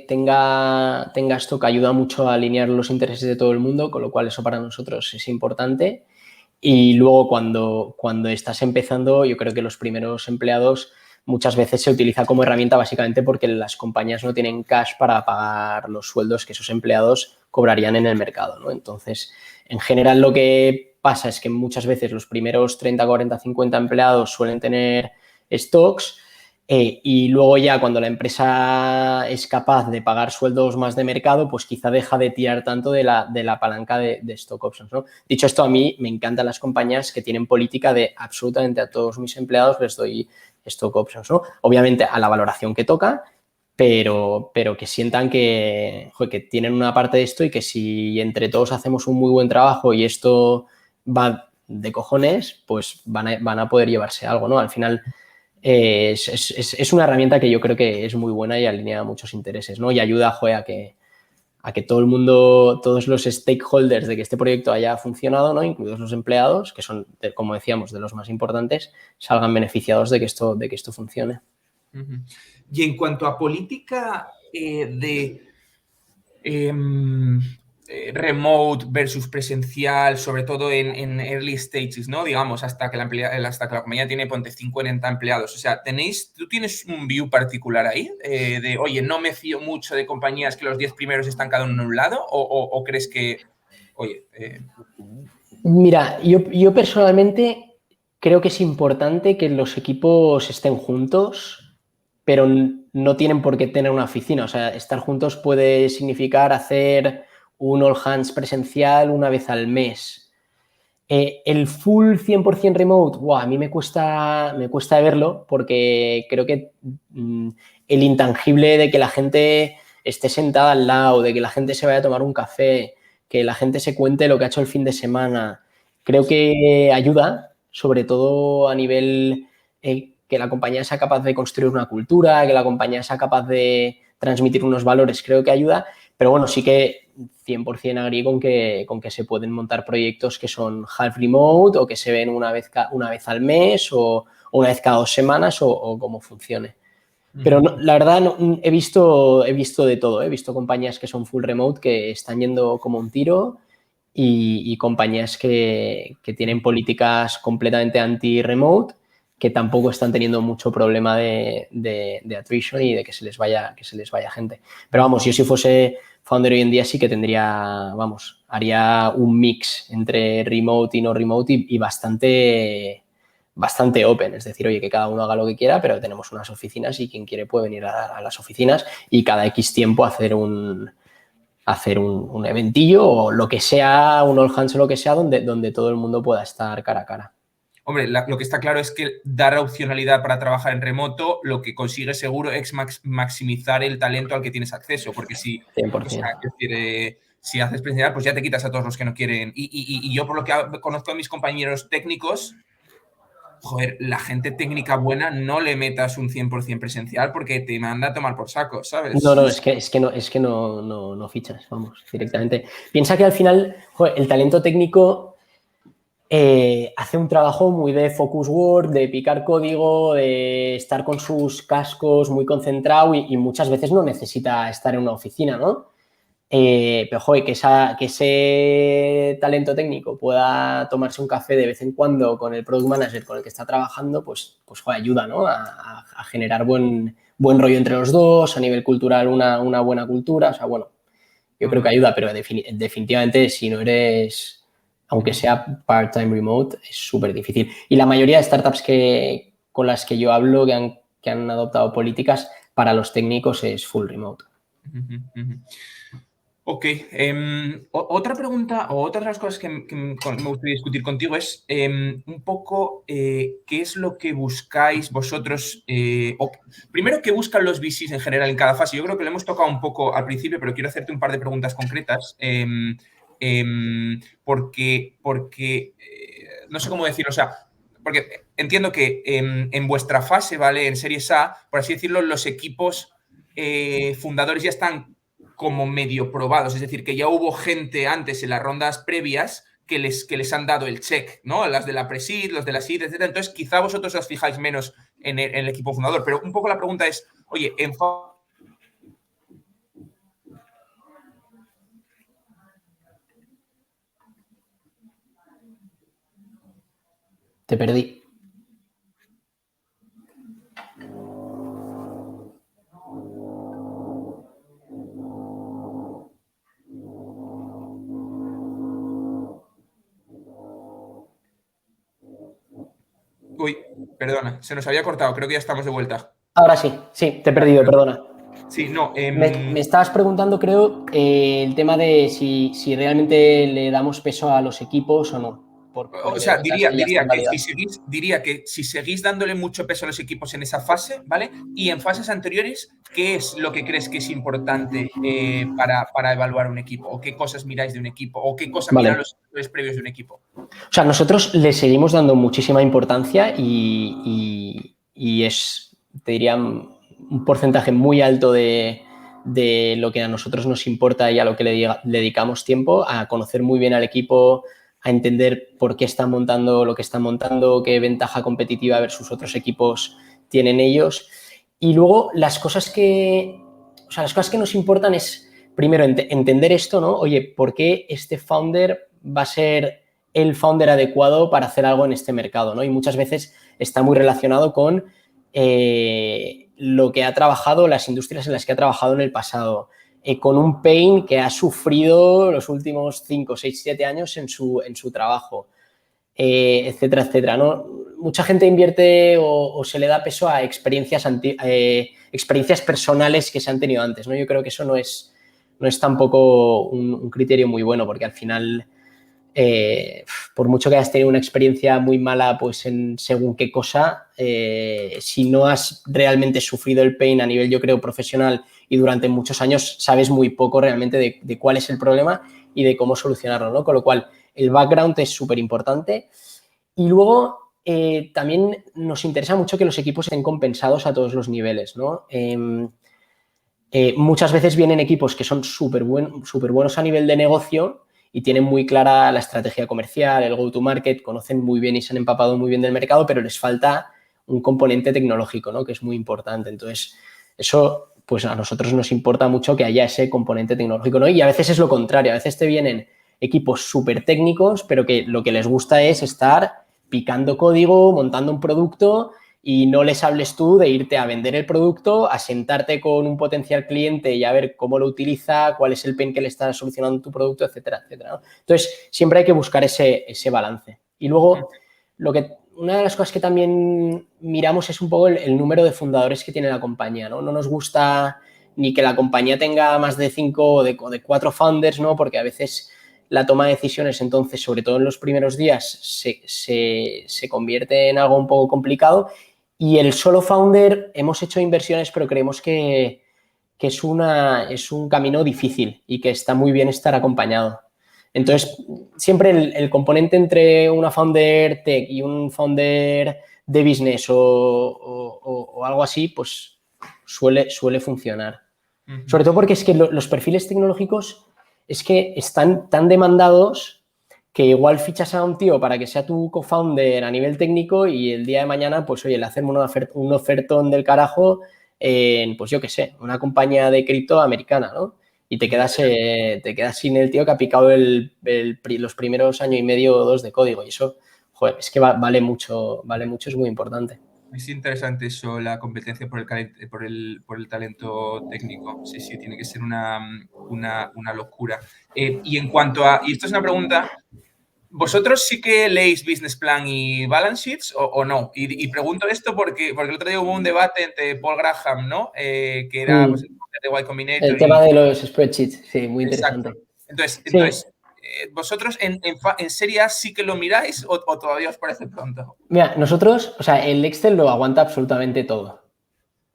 B: tenga stock, ayuda mucho a alinear los intereses de todo el mundo, con lo cual eso para nosotros es importante. Y luego cuando estás empezando, yo creo que los primeros empleados muchas veces se utiliza como herramienta básicamente porque las compañías no tienen cash para pagar los sueldos que esos empleados cobrarían en el mercado, ¿no? Entonces, en general lo que pasa es que muchas veces los primeros 30, 40, 50 empleados suelen tener stocks Y luego ya cuando la empresa es capaz de pagar sueldos más de mercado, pues quizá deja de tirar tanto de la palanca de stock options, ¿no? Dicho esto, a mí me encantan las compañías que tienen política de absolutamente a todos mis empleados les doy stock options, ¿no? Obviamente a la valoración que toca, pero que sientan que, joder, que tienen una parte de esto y que si entre todos hacemos un muy buen trabajo y esto va de cojones, pues van a poder llevarse algo, ¿no? Al final es una herramienta que yo creo que es muy buena y alinea muchos intereses, ¿no? Y ayuda, joder, a que todo el mundo, todos los stakeholders de que este proyecto haya funcionado, ¿no? Incluidos los empleados, que son, como decíamos, de los más importantes, salgan beneficiados de que esto funcione.
A: Ujú. Y en cuanto a política em, remote versus presencial, sobre todo en early stages, ¿no? Digamos, hasta que la compañía tiene, ponte, 50 empleados. O sea, ¿tú tienes un view particular ahí? De, oye, no me fío mucho de compañías que los 10 primeros están cada uno en un lado, o crees que, oye,
B: Mira, yo personalmente creo que es importante que los equipos estén juntos, pero no tienen por qué tener una oficina. O sea, estar juntos puede significar hacer un all hands presencial una vez al mes. El full 100% remote, wow, a mí me cuesta verlo porque creo que mm, el intangible de que la gente esté sentada al lado, de que la gente se vaya a tomar un café, que la gente se cuente lo que ha hecho el fin de semana, creo que ayuda, sobre todo a nivel que la compañía sea capaz de construir una cultura, que la compañía sea capaz de transmitir unos valores, creo que ayuda, pero bueno, sí que 100% agree con que se pueden montar proyectos que son half remote o que se ven una vez al mes o una vez cada 2 semanas o como funcione. Pero
A: ujú.
B: la verdad he visto de todo. He visto compañías que son full remote que están yendo como un tiro y compañías que tienen políticas completamente anti-remote que tampoco están teniendo mucho problema de attrition y de que se les vaya gente. Pero vamos, yo si fuese founder hoy en día sí que tendría, vamos, haría un mix entre remote y no remote y bastante open, es decir, oye, que cada uno haga lo que quiera, pero tenemos unas oficinas y quien quiere puede venir a las oficinas y cada X tiempo hacer un eventillo o lo que sea, un all hands o lo que sea, donde todo el mundo pueda estar cara a cara.
A: Hombre, lo que está claro es que dar opcionalidad para trabajar en remoto, lo que consigue seguro es maximizar el talento al que tienes acceso, porque si, o sea,
B: 100%.
A: es decir, si haces presencial, pues ya te quitas a todos los que no quieren. Y yo, por lo que conozco a mis compañeros técnicos, joder, la gente técnica buena no le metas un 100% presencial porque te manda a tomar por saco,
B: No,
A: ¿sabes?
B: no, es que no fichas, vamos, directamente. Piensa que al final, joder, el talento técnico hace un trabajo muy de focus work, de picar código, de estar con sus cascos muy concentrado y muchas veces no necesita estar en una oficina, ¿no? Pero, joder, que ese talento técnico pueda tomarse un café de vez en cuando con el product manager con el que está trabajando, pues joder, ayuda, ¿no? A generar buen rollo entre los dos, a nivel cultural una buena cultura, o sea, bueno, yo
A: No,
B: creo
A: no.
B: que ayuda, pero definitivamente si no eres, aunque
A: Ujú.
B: sea part-time remote, es súper difícil. Y la mayoría de startups con las que yo hablo que han adoptado políticas para los técnicos es full remote.
A: Ujú, ujú. Ok, otra pregunta o otra de las cosas que me gustaría discutir contigo es un poco qué es lo que buscáis vosotros, primero qué buscan los VCs en general en cada fase. Yo creo que lo hemos tocado un poco al principio, pero quiero hacerte un par de preguntas concretas porque no sé cómo decirlo, o sea, porque entiendo que en vuestra fase, ¿vale? En Series A, por así decirlo, los equipos fundadores ya están como medio probados, es decir, que ya hubo gente antes en las rondas previas que les han dado el check, ¿no? Las de la Pre-Seed, los de la Seed, etc. Entonces, quizá vosotros os fijáis menos en el equipo fundador, pero un poco la pregunta es, oye,
B: Te perdí.
A: Uy, perdona, se nos había cortado, creo que ya estamos de vuelta.
B: Ahora sí, te he perdido, perdona.
A: Sí, no.
B: Me estabas preguntando, creo, el tema de si realmente le damos peso a los equipos o no.
A: O
B: Porque
A: sea,
B: estas que ya están validadas.
A: diría que si seguís dándole mucho peso a los equipos en esa fase, ¿vale? Y en fases anteriores, ¿qué es lo que crees que es importante para evaluar un equipo? ¿O qué cosas miráis de un equipo? ¿O qué cosas miran
B: Vale.
A: los previos de un equipo?
B: O sea, nosotros le seguimos dando muchísima importancia y es, te diría, un porcentaje muy alto de lo que a nosotros nos importa y a lo que le dedicamos tiempo, a conocer muy bien al equipo, a entender por qué están montando lo que están montando, qué ventaja competitiva versus otros equipos tienen ellos. Y luego las cosas que nos importan es, primero, entender esto, ¿no? Oye, ¿por qué este founder va a ser el founder adecuado para hacer algo en este mercado, ¿no? Y muchas veces está muy relacionado con lo que ha trabajado, las industrias en las que ha trabajado en el pasado, con un pain que ha sufrido los últimos 5, 6, 7 años en su trabajo, etcétera, etcétera, ¿no? Mucha gente invierte o se le da peso a experiencias personales que se han tenido antes, ¿no? Yo creo que eso no es tampoco un criterio muy bueno, porque al final por mucho que hayas tenido una experiencia muy mala pues en según qué cosa, si no has realmente sufrido el pain a nivel, yo creo, profesional y durante muchos años, sabes muy poco realmente de cuál es el problema y de cómo solucionarlo, ¿no? Con lo cual, el background es súper importante. Y luego, también nos interesa mucho que los equipos estén compensados a todos los niveles, ¿no? Muchas veces vienen equipos que son súper buenos a nivel de negocio y tienen muy clara la estrategia comercial, el go-to-market, conocen muy bien y se han empapado muy bien del mercado, pero les falta un componente tecnológico, ¿no? Que es muy importante. Entonces, eso, pues a nosotros nos importa mucho que haya ese componente tecnológico, ¿no? Y a veces es lo contrario, a veces te vienen equipos súper técnicos, pero que lo que les gusta es estar picando código, montando un producto y no les hables tú de irte a vender el producto, a sentarte con un potencial cliente y a ver cómo lo utiliza, cuál es el pain que le está solucionando tu producto, etcétera, etcétera, ¿no? Entonces, siempre hay que buscar ese balance. Y luego, una de las cosas que también miramos es un poco el número de fundadores que tiene la compañía, ¿no? No nos gusta ni que la compañía tenga más de 5 o de 4 founders, ¿no? Porque a veces la toma de decisiones, entonces, sobre todo en los primeros días, se convierte en algo un poco complicado. Y el solo founder, hemos hecho inversiones, pero creemos que es un camino difícil y que está muy bien estar acompañado. Entonces, siempre el componente entre una founder tech y un founder de business o algo así, pues suele funcionar. Sobre todo porque es que los perfiles tecnológicos es que están tan demandados que igual fichas a un tío para que sea tu co-founder a nivel técnico y el día de mañana, pues oye, le hacen un ofertón del carajo en, pues yo qué sé, una compañía de cripto americana, ¿no? Y te quedas sin el tío que ha picado los primeros año y medio o 2 de código. Y eso, joder, es que vale mucho, es muy importante.
A: Es interesante eso, la competencia por el talento técnico. Sí, sí, tiene que ser una locura. Y en cuanto a, y esto es una pregunta, ¿vosotros sí que leéis business plan y balance sheets o no? Y pregunto esto porque el otro día hubo un debate entre Paul Graham, ¿no? Que era pues, el de Y
B: El
A: Combinator
B: tema
A: y...
B: de los spreadsheets, sí, muy
A: Exacto.
B: interesante. Sí.
A: ¿Vosotros en Serie A sí que lo miráis o todavía os parece pronto?
B: Mira, nosotros, o sea, el Excel lo aguanta absolutamente todo,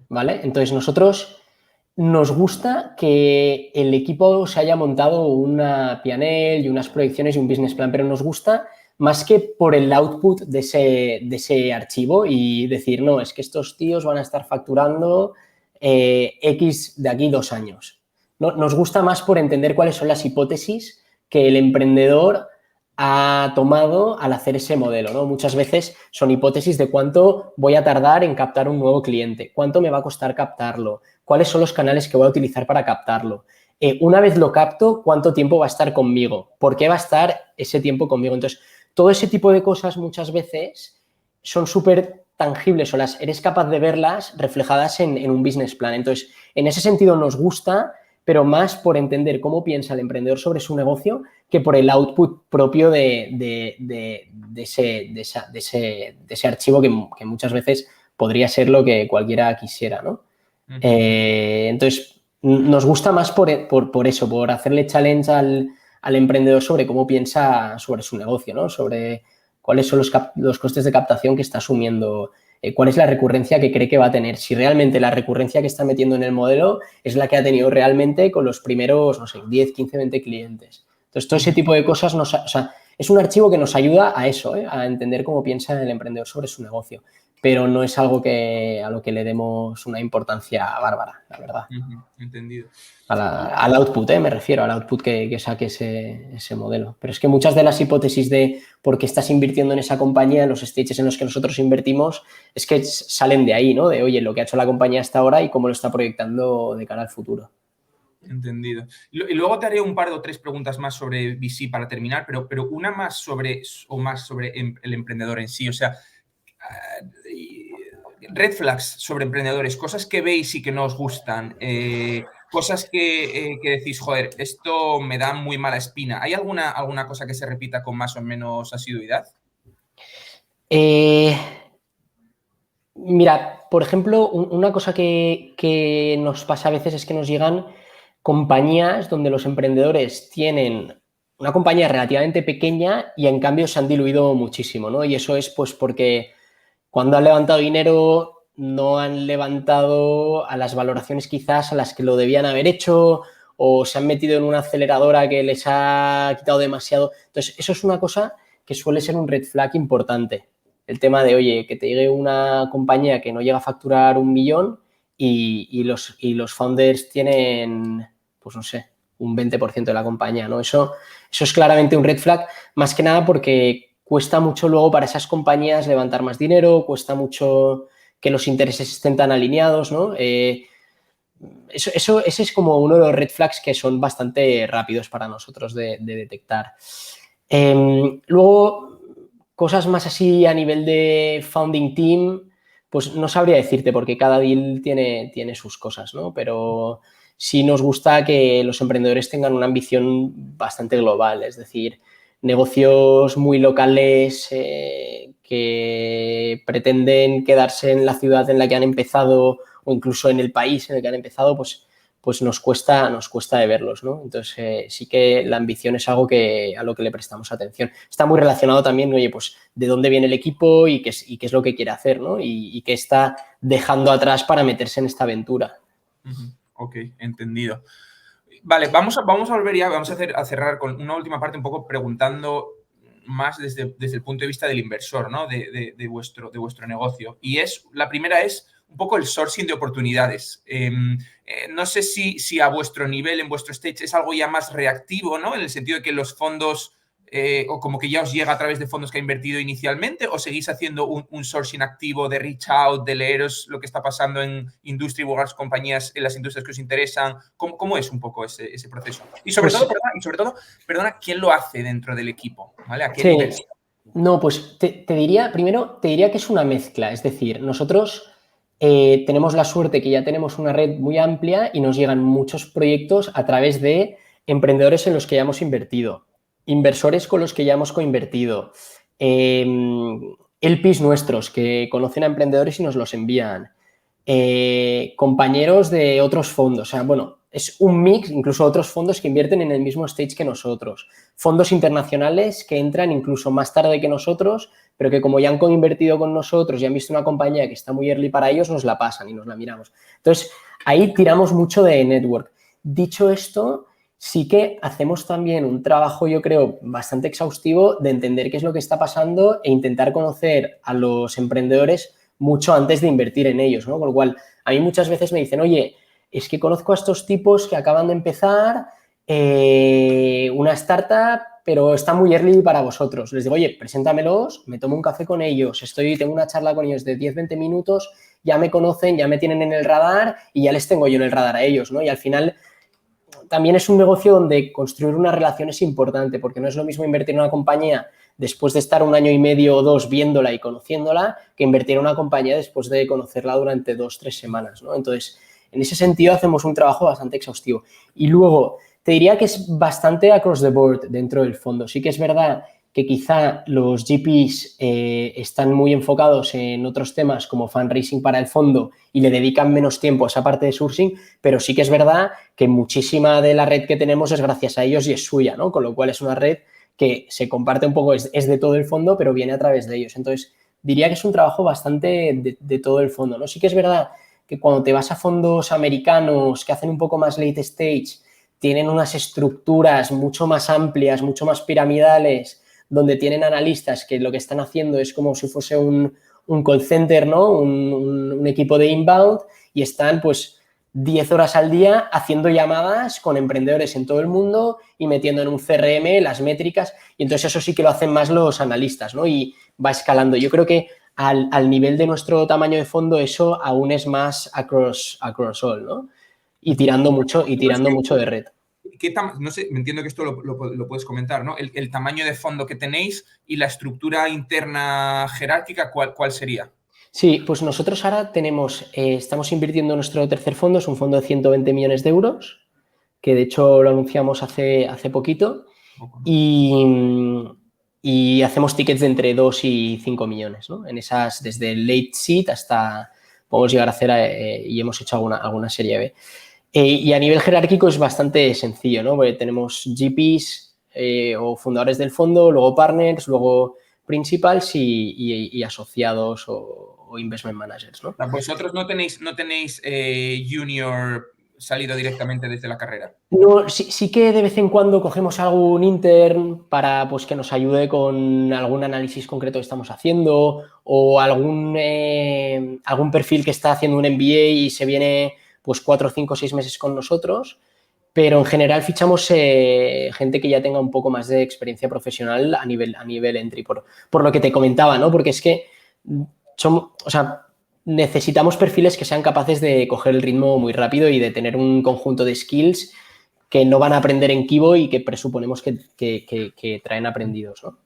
B: ¿vale? Entonces, nosotros nos gusta que el equipo se haya montado una P&L y unas proyecciones y un business plan, pero nos gusta más que por el output de ese archivo y decir, no, es que estos tíos van a estar facturando X de aquí 2 años. No, nos gusta más por entender cuáles son las hipótesis que el emprendedor ha tomado al hacer ese modelo, ¿no? Muchas veces son hipótesis de cuánto voy a tardar en captar un nuevo cliente, cuánto me va a costar captarlo, cuáles son los canales que voy a utilizar para captarlo. Una vez lo capto, ¿cuánto tiempo va a estar conmigo? ¿Por qué va a estar ese tiempo conmigo? Entonces, todo ese tipo de cosas muchas veces son súper tangibles o eres capaz de verlas reflejadas en un business plan. Entonces, en ese sentido nos gusta, pero más por entender cómo piensa el emprendedor sobre su negocio que por el output propio de ese archivo que muchas veces podría ser lo que cualquiera quisiera, ¿no? Entonces, nos gusta más por eso, por hacerle challenge al emprendedor sobre cómo piensa sobre su negocio, ¿no? Sobre cuáles son los costes de captación que está asumiendo, cuál es la recurrencia que cree que va a tener, si realmente la recurrencia que está metiendo en el modelo es la que ha tenido realmente con los primeros, no sé, 10, 15, 20 clientes. Entonces, todo ese tipo de cosas es un archivo que nos ayuda a eso, a entender cómo piensa el emprendedor sobre su negocio, pero no es algo a lo que le demos una importancia bárbara, la verdad.
A: Entendido.
B: Al output, me refiero, al output que saque ese modelo. Pero es que muchas de las hipótesis de por qué estás invirtiendo en esa compañía, en los stages en los que nosotros invertimos, es que salen de ahí, ¿no? De, oye, lo que ha hecho la compañía hasta ahora y cómo lo está proyectando de cara al futuro.
A: Entendido. Y luego te haré un par o tres preguntas más sobre VC para terminar, pero una más sobre el emprendedor en sí. O sea, red flags sobre emprendedores, cosas que veis y que no os gustan, cosas que decís, joder, esto me da muy mala espina. ¿Hay alguna cosa que se repita con más o menos asiduidad?
B: Mira, por ejemplo, una cosa que nos pasa a veces es que nos llegan compañías donde los emprendedores tienen una compañía relativamente pequeña y en cambio se han diluido muchísimo, ¿no? Y eso es pues porque cuando han levantado dinero no han levantado a las valoraciones quizás a las que lo debían haber hecho o se han metido en una aceleradora que les ha quitado demasiado. Entonces, eso es una cosa que suele ser un red flag importante. El tema de, oye, que te llegue una compañía que no llega a facturar 1 millón y los founders tienen, pues no sé, un 20% de la compañía, ¿no? Eso es claramente un red flag, más que nada porque cuesta mucho luego para esas compañías levantar más dinero, cuesta mucho que los intereses estén tan alineados, ¿no? Ese es como uno de los red flags que son bastante rápidos para nosotros de detectar. Luego, cosas más así a nivel de founding team, pues no sabría decirte porque cada deal tiene sus cosas, ¿no? Pero sí nos gusta que los emprendedores tengan una ambición bastante global, es decir, negocios muy locales que pretenden quedarse en la ciudad en la que han empezado o incluso en el país en el que han empezado, pues nos cuesta de verlos, ¿no? Entonces, sí que la ambición es algo a lo que le prestamos atención. Está muy relacionado también, oye, pues de dónde viene el equipo y qué es lo que quiere hacer, ¿no? Y qué está dejando atrás para meterse en esta aventura.
A: Ok, entendido. Vale, vamos a volver ya, vamos a cerrar con una última parte un poco preguntando más desde el punto de vista del inversor, ¿no? de vuestro negocio. Y la primera es un poco el sourcing de oportunidades. No sé si a vuestro nivel, en vuestro stage, es algo ya más reactivo, ¿no? En el sentido de que los fondos, o como que ya os llega a través de fondos que ha invertido inicialmente, o seguís haciendo un sourcing activo de reach out, de leeros lo que está pasando en industria y buscar compañías en las industrias que os interesan. ¿Cómo es un poco ese proceso? Y sobre todo, perdona, ¿quién lo hace dentro del equipo? ¿Vale? ¿A qué nivel?
B: No, pues te diría que es una mezcla. Es decir, nosotros tenemos la suerte que ya tenemos una red muy amplia y nos llegan muchos proyectos a través de emprendedores en los que ya hemos invertido, inversores con los que ya hemos coinvertido, LPs nuestros que conocen a emprendedores y nos los envían, compañeros de otros fondos. O sea, bueno, es un mix, incluso otros fondos que invierten en el mismo stage que nosotros. Fondos internacionales que entran incluso más tarde que nosotros, pero que como ya han coinvertido con nosotros y han visto una compañía que está muy early para ellos, nos la pasan y nos la miramos. Entonces, ahí tiramos mucho de network. Dicho esto, sí que hacemos también un trabajo, yo creo, bastante exhaustivo de entender qué es lo que está pasando e intentar conocer a los emprendedores mucho antes de invertir en ellos, ¿no? Con lo cual, a mí muchas veces me dicen, oye, es que conozco a estos tipos que acaban de empezar una startup, pero está muy early para vosotros. Les digo, oye, preséntamelos, me tomo un café con ellos, tengo una charla con ellos de 10-20 minutos, ya me conocen, ya me tienen en el radar y ya les tengo yo en el radar a ellos, ¿no? Y al final también es un negocio donde construir una relación es importante, porque no es lo mismo invertir en una compañía después de estar 1 año y medio o 2 viéndola y conociéndola que invertir en una compañía después de conocerla durante 2-3 semanas, ¿no? Entonces, en ese sentido hacemos un trabajo bastante exhaustivo. Y luego, te diría que es bastante across the board dentro del fondo. Sí que es verdad que quizá los GPs están muy enfocados en otros temas como fundraising para el fondo y le dedican menos tiempo a esa parte de sourcing, pero sí que es verdad que muchísima de la red que tenemos es gracias a ellos y es suya, ¿no? Con lo cual es una red que se comparte un poco, es de todo el fondo, pero viene a través de ellos. Entonces, diría que es un trabajo bastante de todo el fondo, ¿no? Sí que es verdad que cuando te vas a fondos americanos que hacen un poco más late stage, tienen unas estructuras mucho más amplias, mucho más piramidales, donde tienen analistas que lo que están haciendo es como si fuese un call center, ¿no? Un equipo de inbound y están pues 10 horas al día haciendo llamadas con emprendedores en todo el mundo y metiendo en un CRM las métricas y entonces eso sí que lo hacen más los analistas, ¿no? Y va escalando. Yo creo que al nivel de nuestro tamaño de fondo eso aún es más across all, ¿no? Y tirando mucho de red.
A: No sé, me entiendo que esto lo puedes comentar, ¿no? El tamaño de fondo que tenéis y la estructura interna jerárquica, ¿cuál sería?
B: Sí, pues nosotros ahora estamos invirtiendo en nuestro tercer fondo, es un fondo de 120 millones de euros, que de hecho lo anunciamos hace poquito, y hacemos tickets de entre 2 y 5 millones, ¿no? En esas, desde el late seed hasta podemos llegar a hacer, y hemos hecho alguna serie B. Y a nivel jerárquico es bastante sencillo, ¿no? Porque tenemos GPs o fundadores del fondo, luego partners, luego principals y asociados o investment managers, ¿no?
A: Vosotros no tenéis junior salido directamente desde la carrera.
B: No, sí que de vez en cuando cogemos algún intern para pues, que nos ayude con algún análisis concreto que estamos haciendo o algún perfil que está haciendo un MBA y se viene pues 4, 5, 6 meses con nosotros, pero en general fichamos gente que ya tenga un poco más de experiencia profesional a nivel entry, por lo que te comentaba, ¿no? Porque es que necesitamos perfiles que sean capaces de coger el ritmo muy rápido y de tener un conjunto de skills que no van a aprender en Kivo y que presuponemos que traen aprendidos, ¿no?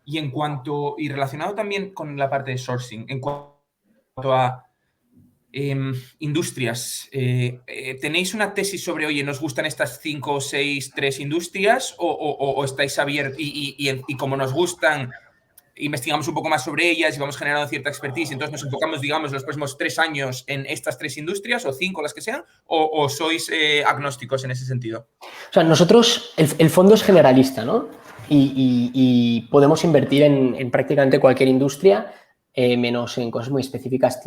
A: Y relacionado también con la parte de sourcing, en cuanto a industrias, ¿tenéis una tesis sobre, oye, nos gustan estas 5 o 6, 3 industrias o estáis abiertos y como nos gustan, investigamos un poco más sobre ellas y vamos generando cierta expertise, entonces nos enfocamos, digamos, los próximos 3 años en estas 3 industrias o 5, las que sean, o sois agnósticos en ese sentido?
B: O sea, nosotros, el fondo es generalista, ¿no? Y podemos invertir en prácticamente cualquier industria, menos en cosas muy específicas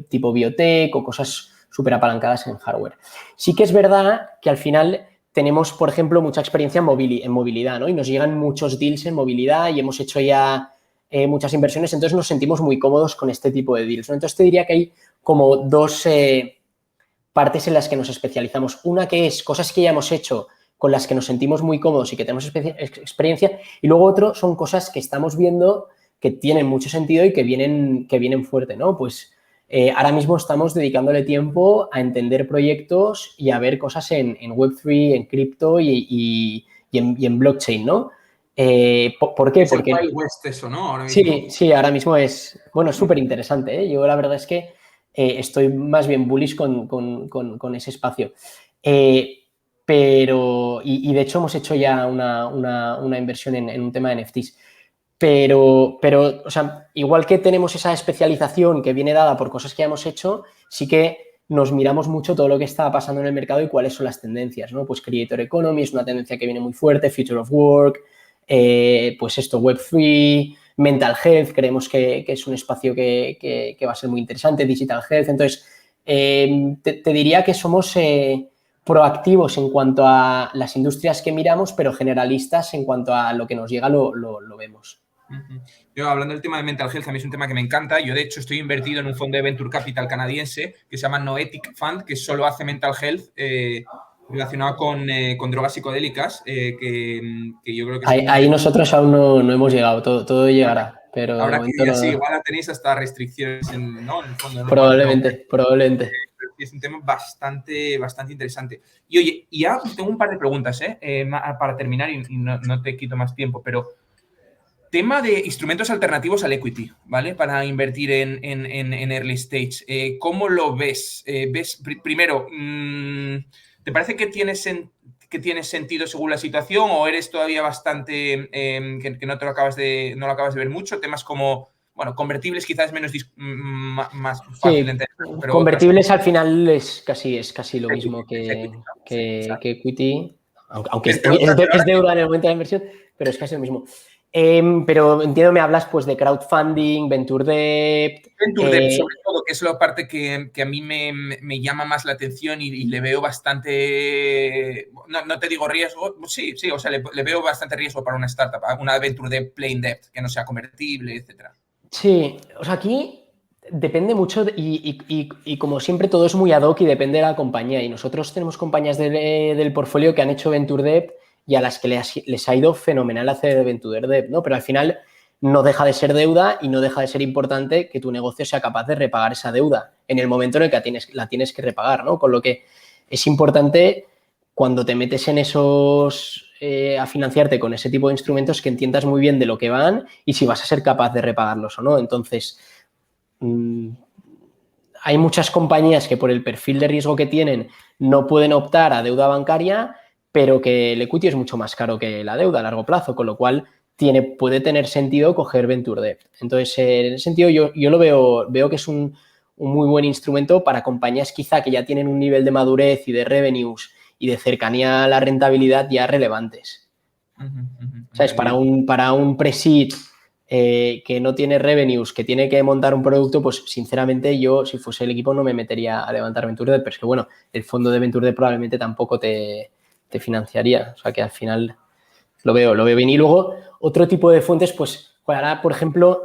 B: tipo biotech o cosas súper apalancadas en hardware. Sí que es verdad que al final tenemos, por ejemplo, mucha experiencia en movilidad, ¿no? Y nos llegan muchos deals en movilidad y hemos hecho ya muchas inversiones, entonces nos sentimos muy cómodos con este tipo de deals, ¿no? Entonces te diría que hay como dos partes en las que nos especializamos. Una que es cosas que ya hemos hecho con las que nos sentimos muy cómodos y que tenemos experiencia, y luego otro son cosas que estamos viendo que tienen mucho sentido y que vienen fuerte, ¿no? Pues ahora mismo estamos dedicándole tiempo a entender proyectos y a ver cosas en Web3, en cripto y en blockchain, ¿no? ¿Por qué?
A: Es el
B: Porque
A: Wild West eso, ¿no? Ahora mismo.
B: sí, ahora mismo es súper interesante, ¿eh? Yo la verdad es que estoy más bien bullish con ese espacio. Y de hecho hemos hecho ya una inversión en un tema de NFTs. Pero, o sea, igual que tenemos esa especialización que viene dada por cosas que ya hemos hecho, sí que nos miramos mucho todo lo que está pasando en el mercado y cuáles son las tendencias, ¿no? Pues Creator Economy es una tendencia que viene muy fuerte, Future of Work, pues esto, Web3, Mental Health, creemos que es un espacio que va a ser muy interesante, Digital Health. Entonces, te diría que somos proactivos en cuanto a las industrias que miramos, pero generalistas en cuanto a lo que nos llega lo vemos.
A: Yo, hablando del tema de mental health, a mí es un tema que me encanta. Yo, de hecho, estoy invertido en un fondo de venture capital canadiense que se llama Noetic Fund, que solo hace mental health relacionado con drogas psicodélicas, que yo creo que es
B: Ahí nosotros aún no hemos llegado, todo llegará, pero de
A: ahora
B: momento
A: que sí,
B: no.
A: igual la tenéis hasta restricciones ¿no? En el fondo, no, igual no.
B: Probablemente.
A: Es un tema bastante interesante. Y oye, ya tengo un par de preguntas para terminar y no te quito más tiempo, pero tema de instrumentos alternativos al equity, ¿vale? Para invertir en early stage. ¿Cómo lo ves? Primero, ¿te parece que que tiene sentido según la situación o eres todavía bastante que no lo acabas de ver mucho? Temas como, bueno, convertibles quizás es menos más fácil de
B: Sí,
A: entender, pero otras
B: convertibles al final es casi lo
A: equity,
B: mismo
A: es equity, ¿no? Sí,
B: que
A: exacto.
B: equity, aunque
A: Entre otras, pero
B: es
A: ahora
B: deuda en el momento de la inversión, pero es casi lo mismo. Pero entiendo, me hablas pues de crowdfunding, venture debt.
A: Venture Debt, sobre todo, que es la parte que a mí me llama más la atención y le veo bastante, no te digo riesgo, sí, o sea, le veo bastante riesgo para una startup, una Venture Debt plain debt, que no sea convertible, etcétera.
B: Sí, o sea, aquí depende mucho y como siempre todo es muy ad hoc y depende de la compañía. Y nosotros tenemos compañías del portfolio que han hecho Venture Debt y a las que les ha ido fenomenal hacer Venture Debt, ¿no? Pero al final no deja de ser deuda y no deja de ser importante que tu negocio sea capaz de repagar esa deuda en el momento en el que la tienes que repagar, ¿no? Con lo que es importante cuando te metes en a financiarte con ese tipo de instrumentos que entiendas muy bien de lo que van y si vas a ser capaz de repagarlos o no. Entonces, hay muchas compañías que por el perfil de riesgo que tienen no pueden optar a deuda bancaria, pero que el equity es mucho más caro que la deuda a largo plazo, con lo cual puede tener sentido coger Venture Debt. Entonces, en ese sentido, yo lo veo que es un muy buen instrumento para compañías quizá que ya tienen un nivel de madurez y de revenues y de cercanía a la rentabilidad ya relevantes. ¿Sabes?
A: Entendido.
B: Para un pre-seed que no tiene revenues, que tiene que montar un producto, pues sinceramente yo, si fuese el equipo, no me metería a levantar Venture Debt, pero es que bueno, el fondo de Venture Debt probablemente tampoco te financiaría. O sea que al final lo veo bien. Y luego, otro tipo de fuentes, pues ahora, por ejemplo,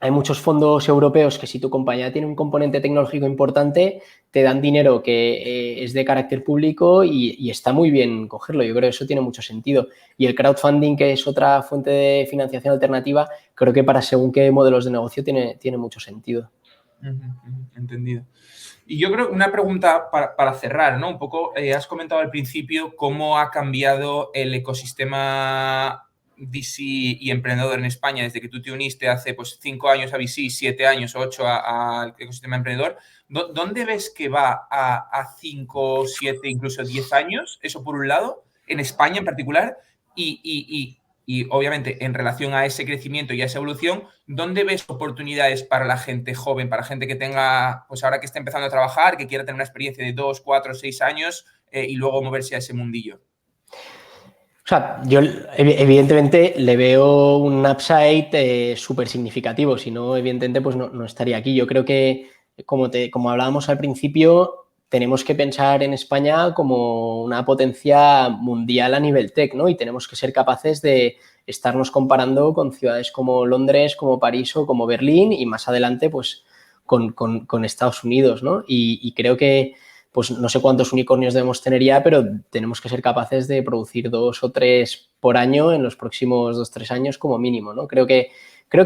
B: hay muchos fondos europeos que si tu compañía tiene un componente tecnológico importante, te dan dinero que es de carácter público y está muy bien cogerlo. Yo creo que eso tiene mucho sentido. Y el crowdfunding, que es otra fuente de financiación alternativa, creo que para según qué modelos de negocio tiene mucho sentido.
A: Entendido. Y yo creo que una pregunta para cerrar, ¿no? Un poco, has comentado al principio cómo ha cambiado el ecosistema VC y emprendedor en España desde que tú te uniste hace pues 5 años a VC, 7 años, 8 al ecosistema emprendedor. ¿Dónde ves que va a 5, 7, incluso 10 años? Eso por un lado, en España en particular. Y obviamente en relación a ese crecimiento y a esa evolución, ¿dónde ves oportunidades para la gente joven, para gente que tenga, pues ahora que está empezando a trabajar, que quiera tener una experiencia de 2, 4, 6 años y luego moverse a ese mundillo?
B: O sea, yo evidentemente le veo un upside súper significativo, si no, evidentemente, pues no estaría aquí. Yo creo que, como hablábamos al principio, tenemos que pensar en España como una potencia mundial a nivel tech, ¿no? Y tenemos que ser capaces de estarnos comparando con ciudades como Londres, como París o como Berlín y más adelante, pues, con Estados Unidos, ¿no? Y creo que pues no sé cuántos unicornios debemos tener ya, pero tenemos que ser capaces de producir 2 o 3 por año en los próximos 2 o 3 años como mínimo, ¿no? Creo que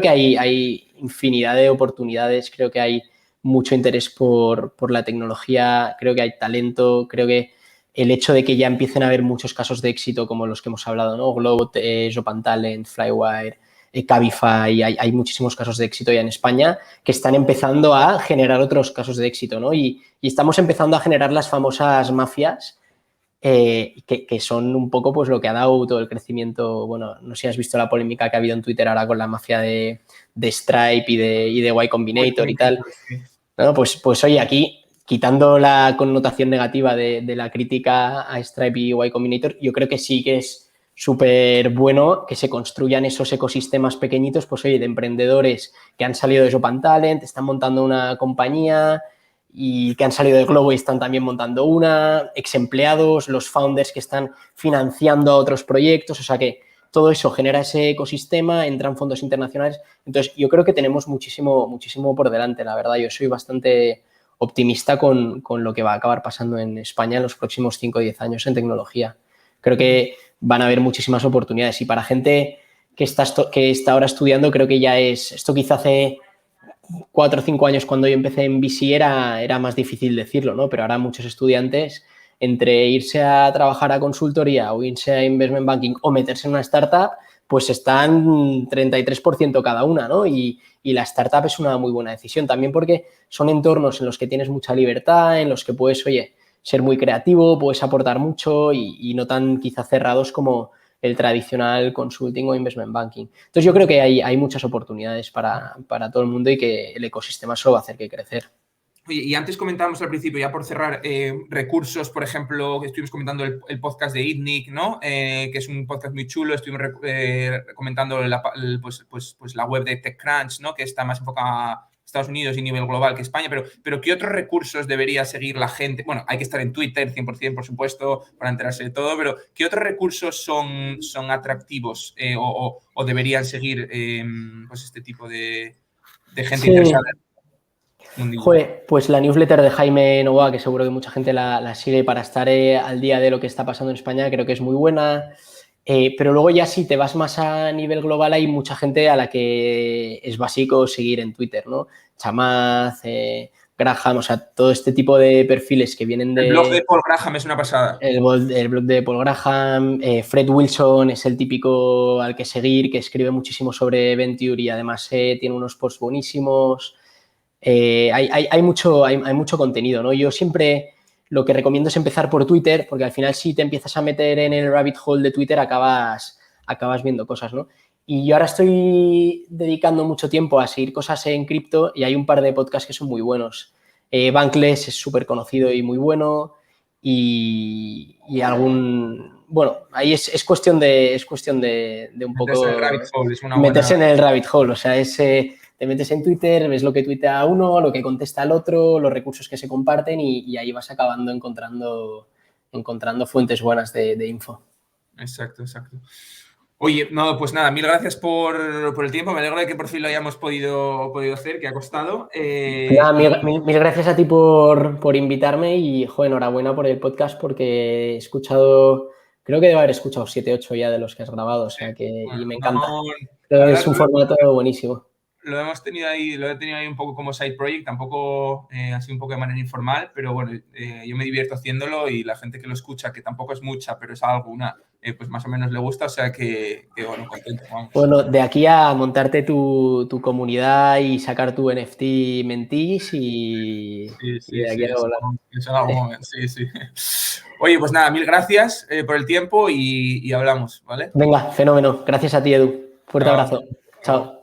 B: hay infinidad de oportunidades, creo que hay mucho interés por la tecnología, creo que hay talento, creo que el hecho de que ya empiecen a haber muchos casos de éxito como los que hemos hablado, ¿no? Globot, Job Talent, Flywire, Cabify, hay muchísimos casos de éxito ya en España que están empezando a generar otros casos de éxito, ¿no? Y estamos empezando a generar las famosas mafias que son un poco pues lo que ha dado todo el crecimiento. Bueno, no sé si has visto la polémica que ha habido en Twitter ahora con la mafia de Stripe y de Y Combinator y tal. ¿No? Pues oye, aquí, quitando la connotación negativa de la crítica a Stripe y Y Combinator, yo creo que sí que es súper bueno que se construyan esos ecosistemas pequeñitos, pues oye, de emprendedores que han salido de Job Talent, están montando una compañía y que han salido de Globo y están también montando una, ex empleados, los founders que están financiando a otros proyectos, o sea que todo eso genera ese ecosistema, entran fondos internacionales. Entonces, yo creo que tenemos muchísimo por delante, la verdad. Yo soy bastante optimista con lo que va a acabar pasando en España en los próximos 5 o 10 años en tecnología. Creo que van a haber muchísimas oportunidades y para gente que está ahora estudiando, creo que ya esto quizá hace 4 o 5 años cuando yo empecé en VC era más difícil decirlo, ¿no? Pero ahora muchos estudiantes, entre irse a trabajar a consultoría o irse a investment banking o meterse en una startup, pues están 33% cada una, ¿no? Y la startup es una muy buena decisión también porque son entornos en los que tienes mucha libertad, en los que puedes, oye, ser muy creativo, puedes aportar mucho y no tan quizá cerrados como el tradicional consulting o investment banking. Entonces, yo creo que hay muchas oportunidades para todo el mundo y que el ecosistema solo va a hacer que crecer.
A: Oye, y antes comentábamos al principio, ya por cerrar, recursos, por ejemplo, que estuvimos comentando el podcast de ITNIC, ¿no? Que es un podcast muy chulo, estuvimos comentando pues la web de TechCrunch, ¿no? Que está más enfocada a Estados Unidos y a nivel global que España, pero ¿qué otros recursos debería seguir la gente? Bueno, hay que estar en Twitter 100%, por supuesto, para enterarse de todo, pero ¿qué otros recursos son atractivos o deberían seguir pues este tipo de gente
B: Sí.
A: interesada en el mundillo?
B: Joder, pues la newsletter de Jaime Novoa, que seguro que mucha gente la sigue para estar al día de lo que está pasando en España, creo que es muy buena. Pero luego ya si te vas más a nivel global hay mucha gente a la que es básico seguir en Twitter, ¿no? Chamaz, Graham, o sea, todo este tipo de perfiles que vienen
A: El blog de
B: de...
A: Paul Graham es una pasada.
B: El blog de Paul Graham, Fred Wilson es el típico al que seguir, que escribe muchísimo sobre Venture y además tiene unos posts buenísimos. Hay mucho contenido, ¿no? Yo siempre lo que recomiendo es empezar por Twitter, porque al final si te empiezas a meter en el rabbit hole de Twitter acabas viendo cosas, ¿no? Y yo ahora estoy dedicando mucho tiempo a seguir cosas en cripto y hay un par de podcasts que son muy buenos. Bankless es súper conocido y muy bueno y algún... Bueno, ahí es cuestión de un
A: Meterse
B: poco
A: en el rabbit hole es una buena...
B: meterse en el rabbit hole, o sea, te metes en Twitter, ves lo que tuitea uno, lo que contesta el otro, los recursos que se comparten y ahí vas acabando encontrando fuentes buenas de info.
A: Exacto. Oye, no, pues nada, mil gracias por el tiempo. Me alegro de que por fin lo hayamos podido hacer, que ha costado.
B: Nada, mil gracias a ti por invitarme y, joder, enhorabuena por el podcast porque he escuchado, creo que debo haber escuchado 7, 8 ya de los que has grabado, o sea que,
A: Bueno,
B: y me encanta.
A: no,
B: Creo
A: la
B: que
A: verdad
B: es un formato buenísimo.
A: lo he tenido ahí un poco como side project, tampoco así un poco de manera informal, pero bueno, yo me divierto haciéndolo y la gente que lo escucha, que tampoco es mucha, pero es alguna, pues más o menos le gusta, o sea que bueno, contento, vamos.
B: Bueno, de aquí a montarte tu comunidad y sacar tu NFT Mentis y de aquí a volar.
A: Eso en algún momento, sí. Oye, pues nada, mil gracias por el tiempo y hablamos, ¿vale?
B: Venga, fenómeno. Gracias a ti, Edu. Fuerte
A: Chao.
B: abrazo. Chao.